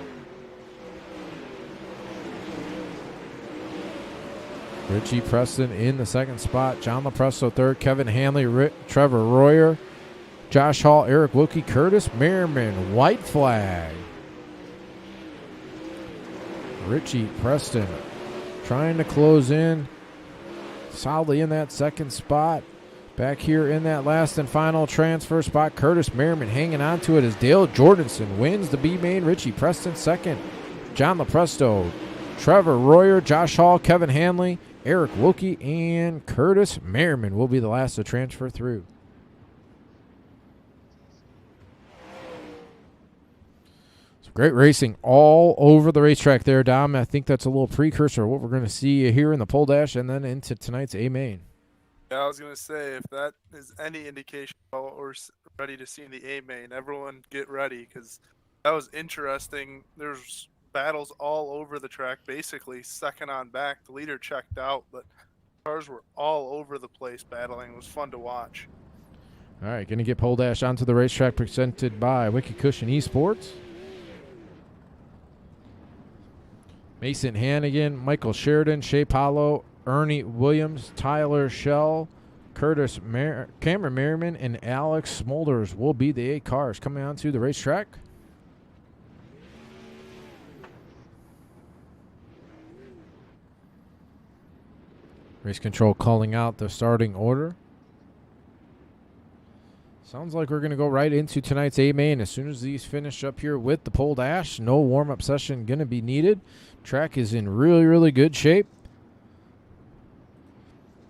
Richie Preston in the 2nd spot. John LaPresto 3rd. Kevin Hanley, Trevor Royer, Josh Hall, Eric Wilke, Curtis Merriman. White flag. Richie Preston trying to close in solidly in that 2nd spot. Back here in that last and final transfer spot, Curtis Merriman hanging on to it as Dale Jordanson wins the B main. Richie Preston 2nd. John LaPresto, Trevor Royer, Josh Hall, Kevin Hanley, Eric Wilke, and Curtis Merriman will be the last to transfer through. So great racing all over the racetrack there, Dom. I think that's a little precursor of what we're going to see here in the pole dash and then into tonight's A main. Yeah, I was going to say, if that is any indication of what we're ready to see in the A main, everyone get ready, because that was interesting. There's battles all over the track, basically second on back. The leader checked out, but cars were all over the place battling. It was fun to watch. All right, going to get pole dash onto the racetrack presented by Wicked Cushion Esports. Mason Hannigan, Michael Sheridan, SHAE PAULO, Ernie Williams, Tyler Schell, Cameron Merriman, and Alex Smolders will be the 8 cars coming onto the racetrack. Race control calling out the starting order. Sounds like we're going to go right into tonight's A main as soon as these finish up here with the pole dash. No warm-up session going to be needed. Track is in really, really good shape.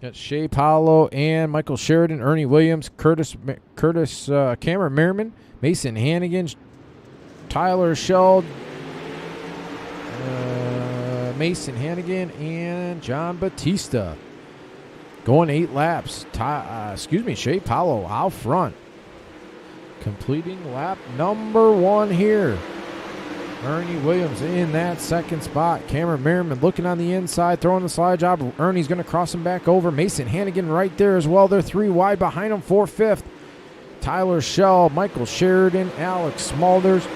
Got SHAE PAULO and Michael Sheridan, Ernie Williams, Cameron Merriman, Mason Hannigan, Tyler Schell, Mason Hannigan, and John Batista. Going 8 laps. SHAE PAULO out front. Completing lap number 1 here. Ernie Williams in that 2nd spot. Cameron Merriman looking on the inside, throwing the slide job. Ernie's going to cross him back over. Mason Hannigan right there as well. They're 3 wide behind him for 5th. Tyler Schell, Michael Sheridan, Alex Smolders.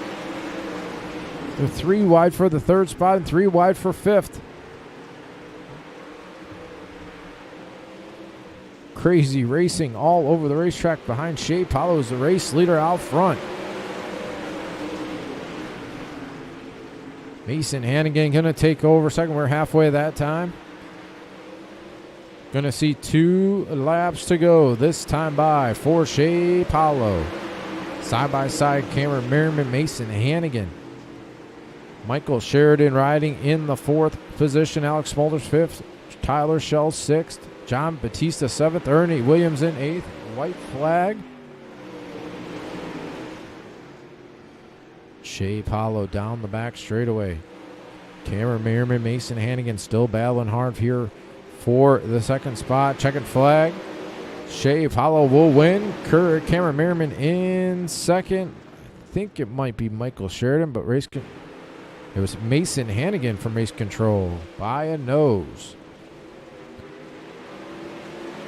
They're 3 wide for the 3rd spot and 3 wide for 5th. Crazy racing all over the racetrack behind SHAE PAULO as the race leader out front. Mason Hannigan going to take over second. We're halfway that time. Going to see 2 laps to go this time by for SHAE PAULO. Side by side, Cameron Merriman, Mason Hannigan. Michael Sheridan riding in the 4th position. Alex Smolders 5th. Tyler Schell 6th. John Batista 7th. Ernie Williams in 8th. White flag. SHAE PAULO down the back straightaway. Cameron Merriman, Mason Hannigan still battling hard here for the 2nd spot. Checkered flag. SHAE PAULO will win. Cameron Merriman in 2nd. I think it might be Michael Sheridan, but it was Mason Hannigan from Race Control by a nose.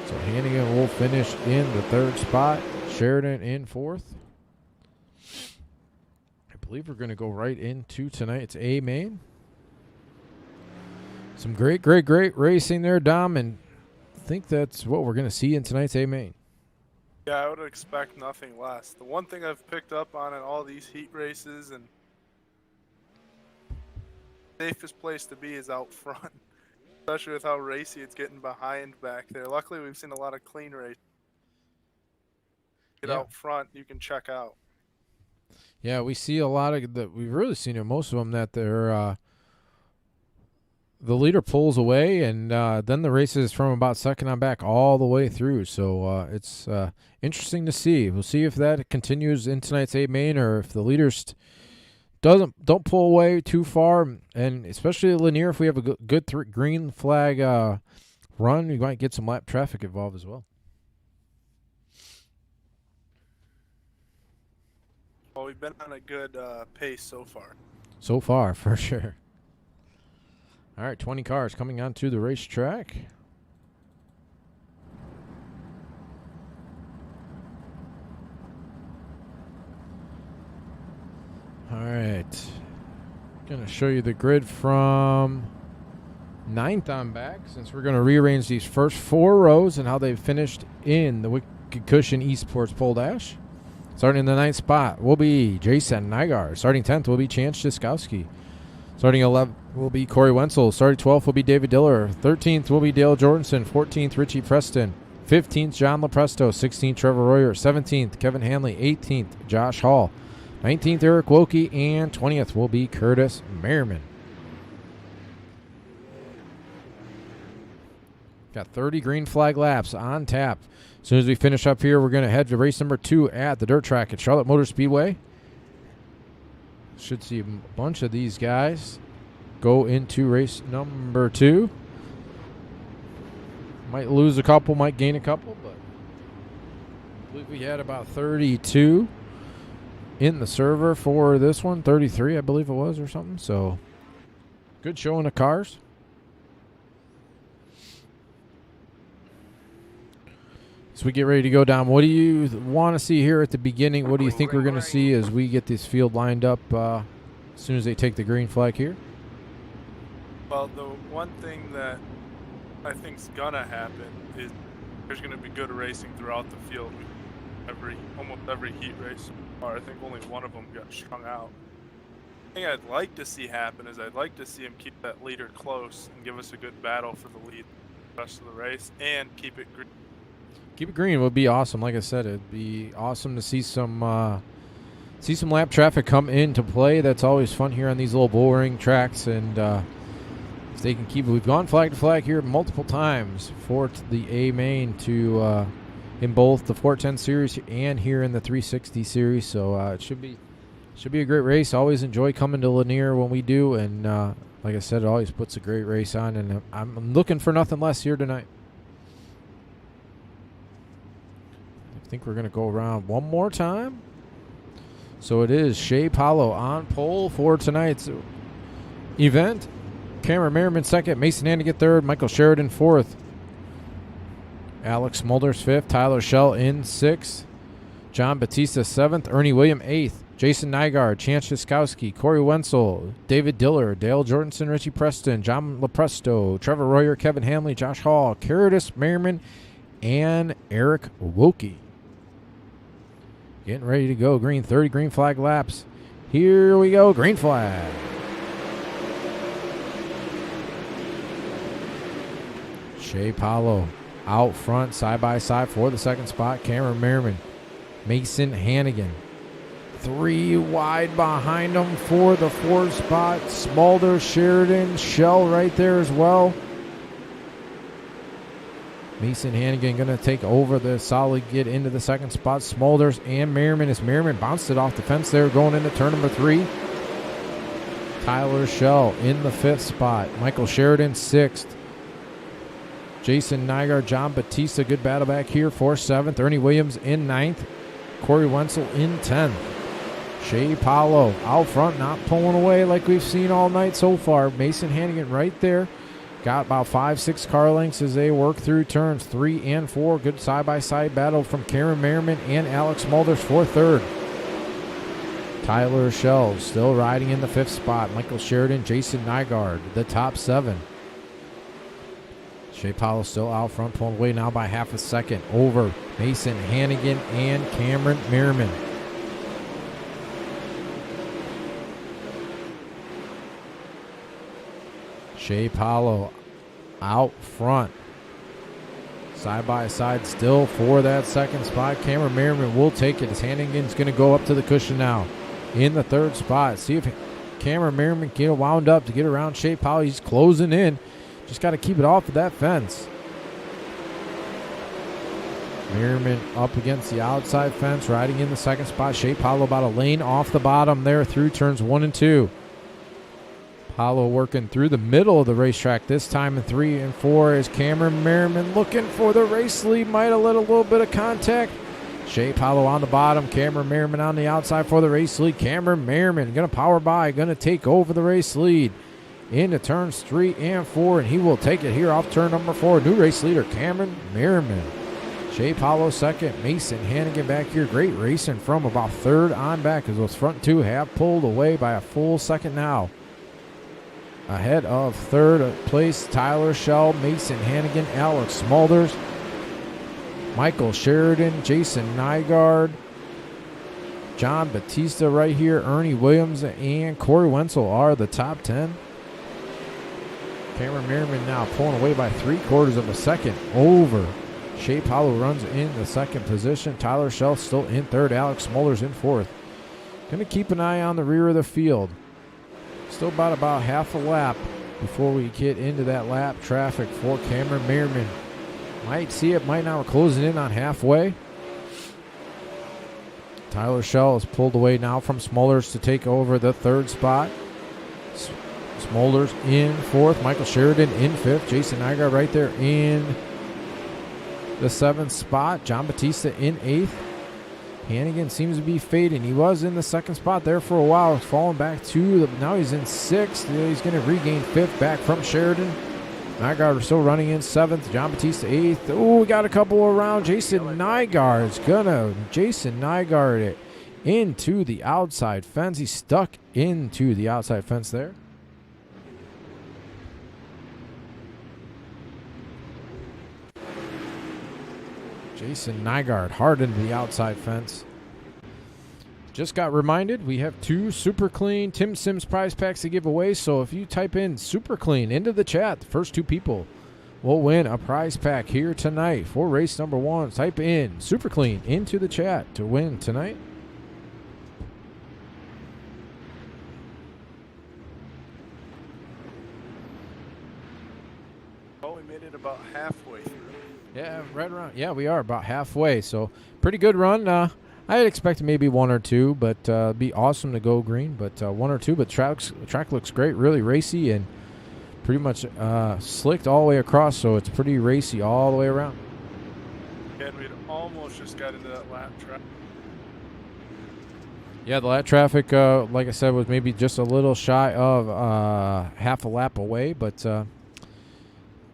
So Hannigan will finish in the 3rd spot. Sheridan in 4th. I believe we're going to go right into tonight's A main. Some great racing there, Dom, and I think that's what we're going to see in tonight's A main. Yeah, I would expect nothing less. The one thing I've picked up on in all these heat races, and safest place to be is out front, especially with how racy it's getting behind back there. Luckily, we've seen a lot of clean race. Get out front, you can check out. Yeah, we see a lot of that. We've really seen in most of them that they're the leader pulls away, and then the race is from about second on back all the way through. So it's interesting to see. We'll see if that continues in tonight's A main, or if the leaders don't pull away too far, and especially Lanier, if we have a good green flag run, we might get some lap traffic involved as well. Well, we've been on a good pace so far. So far, for sure. All right, 20 cars coming onto the racetrack. All right. Going to show you the grid from 9th on back, since we're going to rearrange these first 4 rows and how they've finished in the Wicked Cushion Esports Pole Dash. Starting in the 9th spot will be Jason Nygaard. Starting 10th will be Chance Jiskowski. Starting 11th will be Corey Wentzel. Starting 12th will be David Diller. 13th will be Dale Jordanson. 14th, Richie Preston. 15th, John Lepresto. 16th, Trevor Royer. 17th, Kevin Hanley. 18th, Josh Hall. 19th, Eric Wilke. And 20th will be Curtis Merriman. Got 30 green flag laps on tap. As soon as we finish up here, we're going to head to race number 2 at the dirt track at Charlotte Motor Speedway. Should see a bunch of these guys go into race number 2. Might lose a couple, might gain a couple, but I believe we had about 32 in the server for this one. 33, I believe it was, or something. So good showing of cars. As we get ready to go down, what do you want to see here at the beginning? What do you think we're going to see as we get this field lined up as soon as they take the green flag here? Well, the one thing that I think is going to happen is there's going to be good racing throughout the field. Almost every heat race, or I think only one of them got strung out. The thing I'd like to see happen is I'd like to see him keep that leader close and give us a good battle for the lead the rest of the race, and keep it green. Keep it green would be awesome. Like I said, it'd be awesome to see some lap traffic come into play. That's always fun here on these little bullring tracks, and if they can keep it. We've gone flag to flag here multiple times for the A main to in both the 410 series and here in the 360 series. So it should be a great race. Always enjoy coming to Lanier when we do, and like I said, it always puts a great race on, and I'm looking for nothing less here tonight. I think we're going to go around one more time. So it is SHAE PAULO on pole for tonight's event. Cameron Merriman second, Mason Hannigan third, Michael Sheridan fourth, Alex Smulders fifth, Tyler Schell in sixth, John Batista seventh, Ernie William eighth, Jason Nygaard, Chance Jiskowski, Corey Wentzel, David Diller, Dale Jordanson, Richie Preston, John Lepresto, Trevor Royer, Kevin Hanley, Josh Hall, Curtis Merriman, and Eric Wilke. Getting ready to go. 30 green flag laps. Here we go. Green flag. SHAE PAULO out front, side by side for the second spot. Cameron Merriman, Mason Hannigan. 3 wide behind them for the 4th spot. Smulders, Sheridan, Schell right there as well. Mason Hannigan going to take over the solid get into the 2nd spot. Smulders and Merriman, as Merriman bounced it off the fence there going into turn number 3. Tyler Schell in the 5th spot. Michael Sheridan 6th. Jason Nygaard, John Batista, good battle back here for 7th. Ernie Williams in 9th. Corey Wentzel in 10th. SHAE PAULO out front, not pulling away like we've seen all night so far. Mason Hannigan right there. Got about 5-6 car lengths as they work through turns 3 and 4. Good side-by-side battle from Cameron Merriman and Alex Smulders for 3rd. Tyler Schell still riding in the 5th spot. Michael Sheridan, Jason Nygaard, the top 7. SHAE PAULO still out front, pulling away now by half a second over Mason Hannigan and Cameron Merriman. SHAE PAULO out front. Side by side still for that second spot. Cameron Merriman will take it as Hannigan's going to go up to the cushion now in the third spot. See if Cameron Merriman can get wound up to get around SHAE PAULO. He's closing in. Just got to keep it off of that fence. Merriman up against the outside fence, riding in the second spot. SHAE PAULO about a lane off the bottom there through turns 1 and 2. PAULO working through the middle of the racetrack this time in 3 and 4 as Cameron Merriman looking for the race lead. Might have let a little bit of contact. SHAE PAULO on the bottom. Cameron Merriman on the outside for the race lead. Cameron Merriman going to power by, going to take over the race lead into turns 3 and 4, and he will take it here off turn number 4. New race leader Cameron Merriman. SHAE PAULO second. Mason Hannigan back here. Great racing from about third on back as those front two have pulled away by a full second now. Ahead of third place, Tyler SCHELL, Mason Hannigan, Alex Smulders, Michael Sheridan, Jason Nygaard, John Batista right here, Ernie Williams, and Corey Wentzel are the top 10. Cameron Merriman now pulling away by 3/4 of a second over. SHAE PAULO runs in the second position. Tyler SCHELL still in third. Alex Smulders in fourth. Going to keep an eye on the rear of the field. Still about half a lap before we get into that lap traffic for Cameron Merriman. Might see it, might not. We're closing in on halfway. Tyler SCHELL is pulled away now from Smulders to take over the third spot. Smulders in fourth. Michael Sheridan in fifth. Jason Nygaard right there in the seventh spot. John Batista in eighth. Hannigan seems to be fading. He was in the second spot there for a while. Falling back to now he's in sixth. He's going to regain fifth back from Sheridan. Nygaard still running in seventh. John Batista eighth. Oh, we got a couple around. Jason Nygaard's gonna it into the outside fence. He's stuck into the outside fence there. Jason Nygaard hard into the outside fence. Just got reminded we have 2 Super Clean Tim Sims prize packs to give away. So if you type in Super Clean into the chat, the first 2 people will win a prize pack here tonight for race number 1. Type in Super Clean into the chat to win tonight. Oh, we made it about halfway through. Yeah, right around. Yeah, we are about halfway. So pretty good run. I had expected maybe 1 or 2, but it'd be awesome to go green. But 1 or 2. But track looks great, really racy and pretty much slicked all the way across. So it's pretty racy all the way around. And we'd almost just got into that lap track. Yeah, the lap traffic, like I said, was maybe just a little shy of half a lap away, but.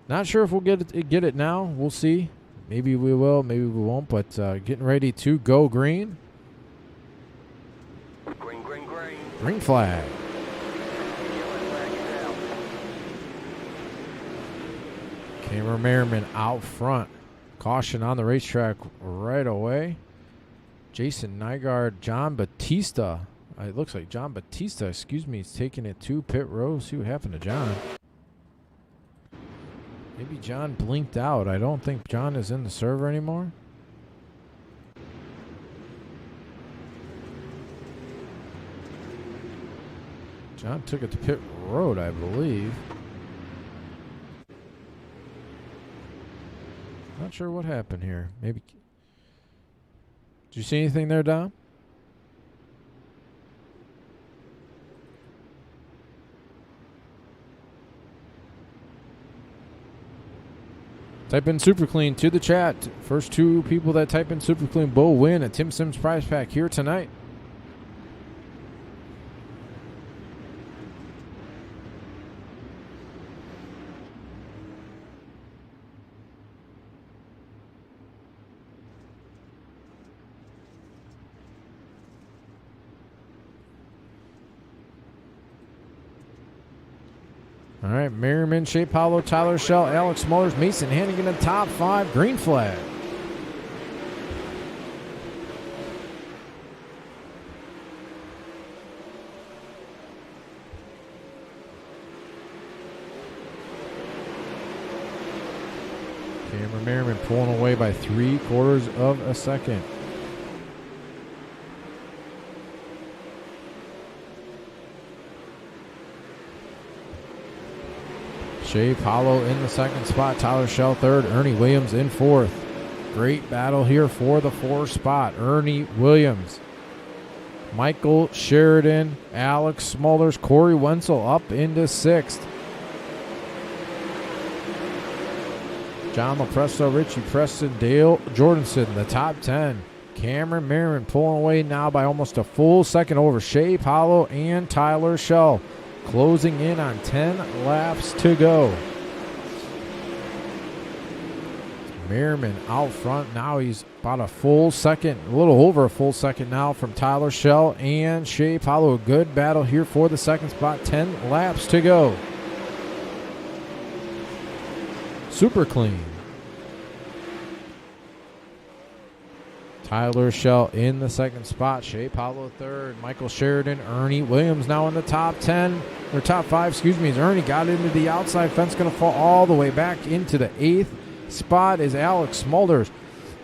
Not sure if we'll get it now. We'll see. Maybe we will, maybe we won't. But getting ready to go green. Green, green, green. Green flag. Cameron Merriman out front. Caution on the racetrack right away. Jason Nygaard, John Batista. It looks like John Batista, is taking it to pit row. See what happened to John. Maybe John blinked out. I don't think John is in the server anymore. John took it to pit road, I believe. Not sure what happened here. Maybe. Did you see anything there, Dom? Type in Super Clean to the chat. First 2 people that type in Super Clean will win a Tim Sims prize pack here tonight. All right, Merriman, SHAE PAULO, Tyler SCHELL, Alex Smulders, Mason Hannigan in the top 5. Green flag. Cameron Merriman pulling away by 3/4 of a second. SHAE PAULO in the second spot. Tyler SCHELL third. Ernie Williams in fourth. Great battle here for the 4th spot. Ernie Williams, Michael Sheridan, Alex Smulders, Corey Wenzel up into 6th. John LaPresto, Richie Preston, Dale Jordanson, the top 10. Cameron Merriman pulling away now by almost a full second over SHAE PAULO and Tyler SCHELL. Closing in on 10 laps to go. Merriman out front. Now he's about a full second, a little over a full second now from Tyler SCHELL and SHAE PAULO. A good battle here for the second spot. 10 laps to go. Super clean. Tyler SCHELL in the second spot. SHAE PAULO third. Michael Sheridan, Ernie Williams now in the top 10. Or top 5, excuse me. As Ernie got into the outside fence, going to fall all the way back into the 8th spot is Alex Smulders.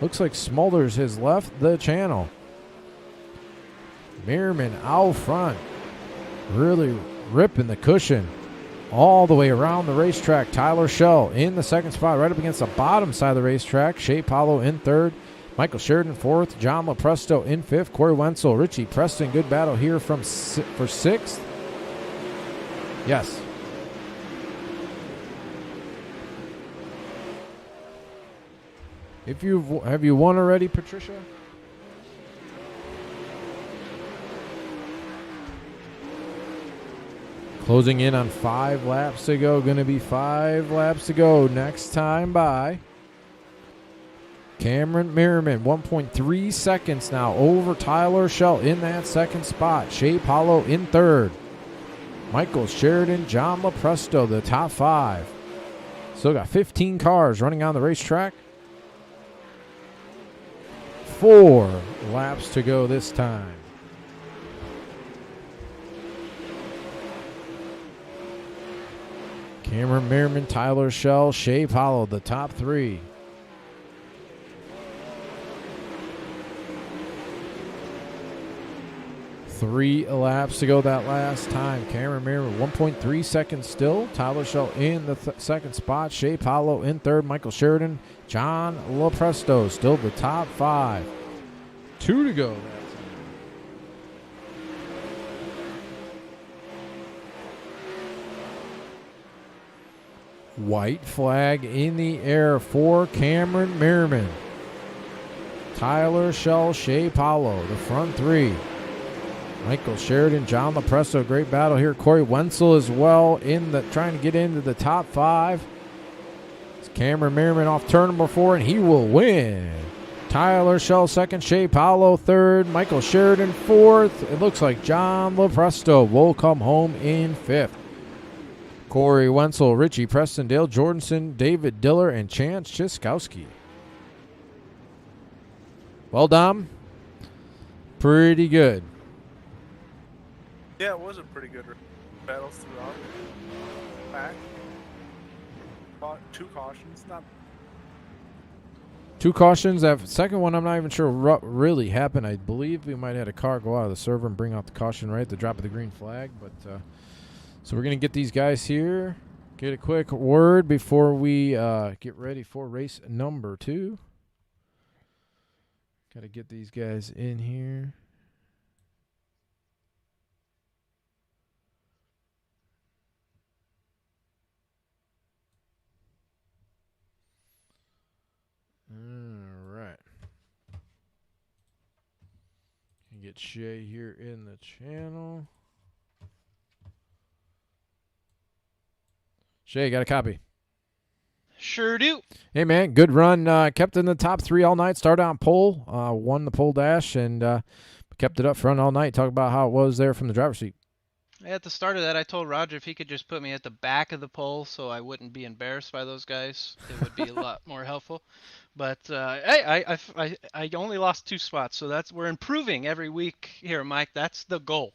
Looks like Smulders has left the channel. Merriman out front. Really ripping the cushion all the way around the racetrack. Tyler SCHELL in the second spot, right up against the bottom side of the racetrack. SHAE PAULO in third. Michael Sheridan fourth. John LaPresto in fifth. Corey Wenzel, Richie Preston. Good battle here for 6th. Yes. Have you won already, Patricia? Closing in on 5 laps to go. Going to be 5 laps to go next time by Cameron Merriman. 1.3 seconds now over Tyler SCHELL in that second spot. SHAE PAULO in third. Michael Sheridan, John LaPresto, the top 5. Still got 15 cars running on the racetrack. 4 laps to go this time. Cameron Merriman, Tyler SCHELL, SHAE PAULO, the top 3. Three laps to go that last time. Cameron Merriman, 1.3 seconds still. Tyler SCHELL in the second spot. SHAE PAULO in third. Michael Sheridan, John LaPresto, still the top 5. 2 to go. White flag in the air for Cameron Merriman. Tyler SCHELL, SHAE PAULO, the front 3. Michael Sheridan, John LaPresto, great battle here. Corey Wenzel as well trying to get into the top 5. It's Cameron Merriman off turn number 4, and he will win. Tyler SCHELL second, SHAE PAULO third, Michael Sheridan fourth. It looks like John LaPresto will come home in 5th. Corey Wenzel, Richie Preston, Dale Jordanson, David Diller, and Chance Chiskowski. Well, Dom, pretty good. Yeah, it was a pretty good battle throughout. Back. 2 cautions. Not 2 cautions. That second one, I'm not even sure what really happened. I believe we might have had a car go out of the server and bring out the caution right at the drop of the green flag. But so we're going to get these guys here. Get a quick word before we get ready for race number 2. Got to get these guys in here. All right. Can get SHAE here in the channel. SHAE, got a copy? Sure do. Hey, man, good run. Kept in the top 3 all night. Started on pole, won the pole dash, and kept it up front all night. Talk about how it was there from the driver's seat. At the start of that, I told Roger if he could just put me at the back of the pole so I wouldn't be embarrassed by those guys, it would be a lot more helpful. But hey, I only lost 2 spots, so we're improving every week here, Mike. That's the goal.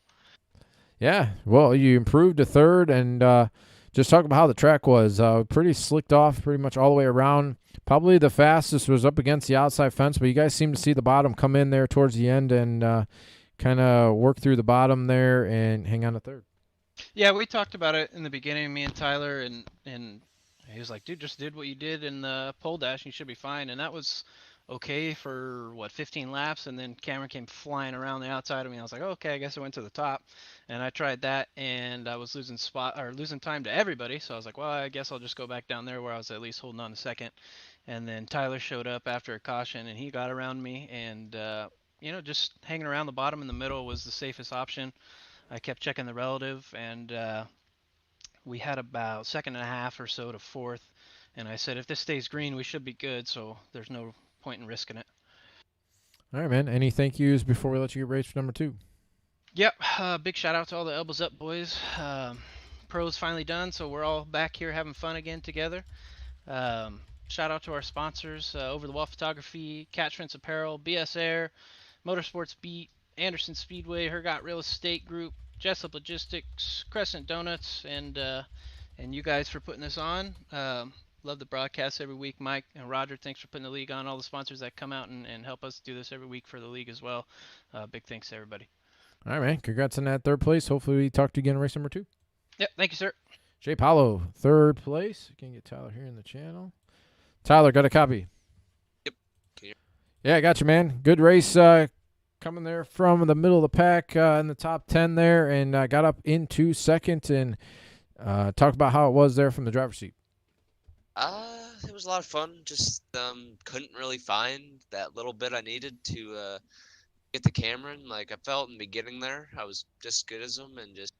Yeah, well, you improved to 3rd, and just talk about how the track was. Pretty slicked off pretty much all the way around. Probably the fastest was up against the outside fence, but you guys seem to see the bottom come in there towards the end and kind of work through the bottom there and hang on to third. Yeah, we talked about it in the beginning, me and Tyler, and he was like, dude, just did what you did in the pole dash, and you should be fine. And that was okay for, 15 laps, and then Cameron came flying around the outside of me. I was like, okay, I guess I went to the top. And I tried that, and I was losing time to everybody, so I was like, well, I guess I'll just go back down there where I was at least holding on to second. And then Tyler showed up after a caution, and he got around me, and just hanging around the bottom in the middle was the safest option. I kept checking the relative, and we had about second and a half or so to fourth, and I said, if this stays green, we should be good, so there's no point in risking it. All right, man. Any thank yous before we let you get race for number 2? Yep. Big shout out to all the elbows up boys. Pro's finally done, so we're all back here having fun again together. Shout out to our sponsors, Over the Wall Photography, Catch Fence Apparel, BS Air, Motorsports Beat, Anderson Speedway, Hergot Real Estate Group, Jessup Logistics, Crescent Donuts, and you guys for putting this on. Love the broadcast every week. Mike and Roger, thanks for putting the league on. All the sponsors that come out and help us do this every week for the league as well. Big thanks to everybody. All right, man. Congrats on that third place. Hopefully we talk to you again in race number 2. Yep, thank you, sir. Jay Paulo, third place. Can get Tyler here in the channel. Tyler, got a copy? Yep. Yeah, I got you, man. Good race coming there from the middle of the pack in the top 10 there, and got up into second and talked about how it was there from the driver's seat. It was a lot of fun. Just couldn't really find that little bit I needed to get to Cameron. Like I felt in the beginning there, I was just as good as him, and just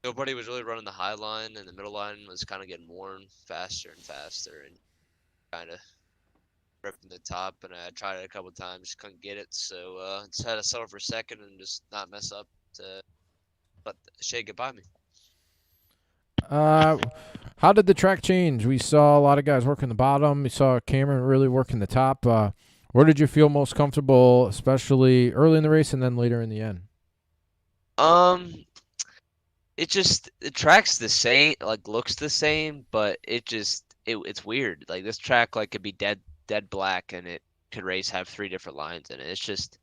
nobody was really running the high line, and the middle line was kind of getting worn faster and faster, and kind of ripping the top. And I tried it a couple of times, just couldn't get it. So just had to settle for second and just not mess up to let SHAE get by me. How did the track change? We saw a lot of guys working the bottom. We saw Cameron really working the top. Where did you feel most comfortable, especially early in the race and then later in the end? The track's the same, like looks the same, but it's weird. Like this track could be dead black, and it could have 3 different lines in it. It's just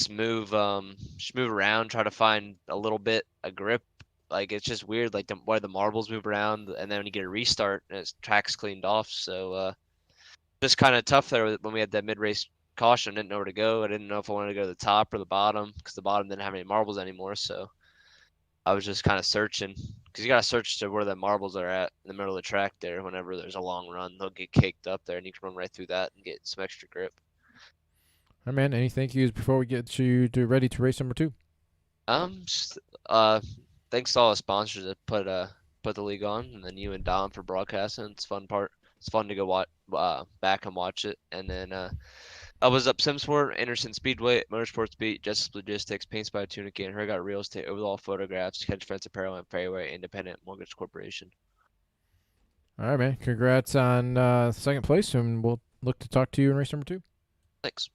move around, try to find a little bit of grip. Like it's just weird, like where the marbles move around, and then when you get a restart, and its track's cleaned off. So just kind of tough there when we had that mid-race caution. I didn't know where to go. I didn't know if I wanted to go to the top or the bottom, because the bottom didn't have any marbles anymore. So I was just kind of searching, because you got to search to where the marbles are at in the middle of the track there. Whenever there's a long run, they'll get caked up there, and you can run right through that and get some extra grip. All right, man. Any thank yous before we get you ready to race number 2? Thanks to all the sponsors that put the league on, and then you and Dom for broadcasting. It's fun part. It's fun to go back and watch it. And then I was up Simsport, Anderson Speedway, Motorsports Beat, Justice Logistics, Paints by Tunica, and Hergot Real Estate, Over the Wall Photographs, Catch Fence Apparel, and Fairway Independent Mortgage Corporation. All right, man. Congrats on second place, and we'll look to talk to you in race number 2. Thanks.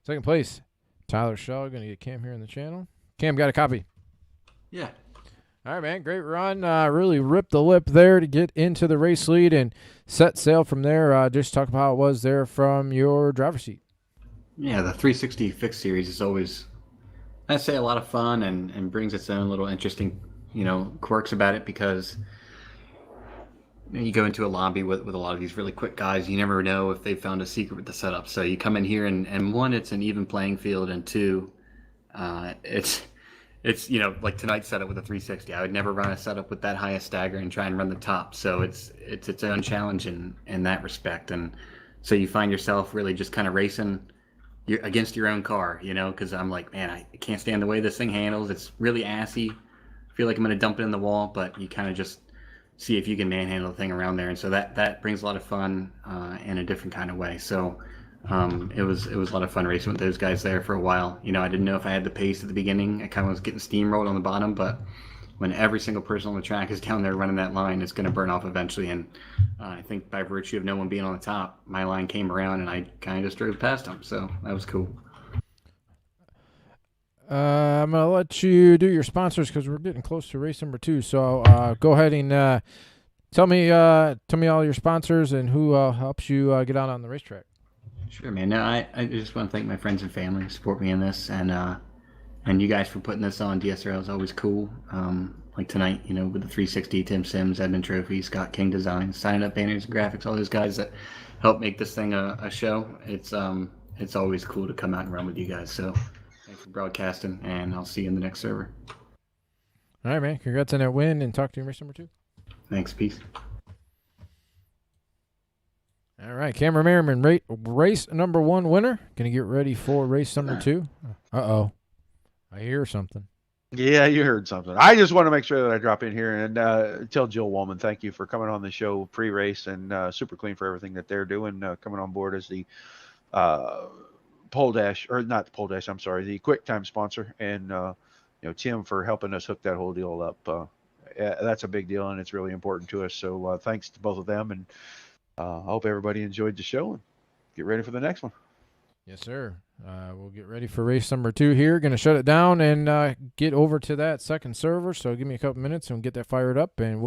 Second place, Tyler Shaw. Going to get Cam here in the channel. Cam, got a copy? Yeah. All right, man. Great run. Really ripped the lip there to get into the race lead and set sail from there. Just talk about how it was there from your driver's seat. Yeah, the 360 Fixed Series is always, I'd say, a lot of fun and brings its own little interesting, quirks about it, because you go into a lobby with a lot of these really quick guys. You never know if they found a secret with the setup. So you come in here and 1, it's an even playing field, and 2, it's like tonight's setup with a 360. I would never run a setup with that high a stagger and try and run the top. So it's its own challenge in that respect. And so you find yourself really just kind of racing against your own car, because I'm like, man, I can't stand the way this thing handles. It's really assy. I feel like I'm going to dump it in the wall, but you kind of just see if you can manhandle the thing around there. And so that brings a lot of fun in a different kind of way. So it was a lot of fun racing with those guys there for a while. I didn't know if I had the pace at the beginning. I kind of was getting steamrolled on the bottom, but when every single person on the track is down there running that line, it's going to burn off eventually. And I think by virtue of no one being on the top, my line came around and I kind of just drove past them. So that was cool. I'm going to let you do your sponsors because we're getting close to race number 2. So go ahead and tell me all your sponsors and who helps you get out on the racetrack. Sure, man. No, I just want to thank my friends and family who support me in this, and you guys for putting this on. DSRL is always cool. Like tonight, you know, with the 360, Tim Sims, Edmond Trophy, Scott King Design, signing up banners and graphics, all those guys that help make this thing a show. It's always cool to come out and run with you guys. So thanks for broadcasting, and I'll see you in the next server. All right, man. Congrats on that win, and talk to you in race number 2. Thanks. Peace. All right, Cameron Merriman, race number 1 winner. Going to get ready for race number 2. Uh-oh. I hear something. Yeah, you heard something. I just want to make sure that I drop in here and tell Jill Woolman thank you for coming on the show pre-race, and Super Clean for everything that they're doing, coming on board as the pole dash, or not the pole dash, I'm sorry, the quick time sponsor, and Tim for helping us hook that whole deal up. That's a big deal, and it's really important to us. So thanks to both of them, and I hope everybody enjoyed the show, and get ready for the next one. Yes, sir. We'll get ready for race number 2 here. Going to shut it down and get over to that second server. So give me a couple minutes and we'll get that fired up, and we'll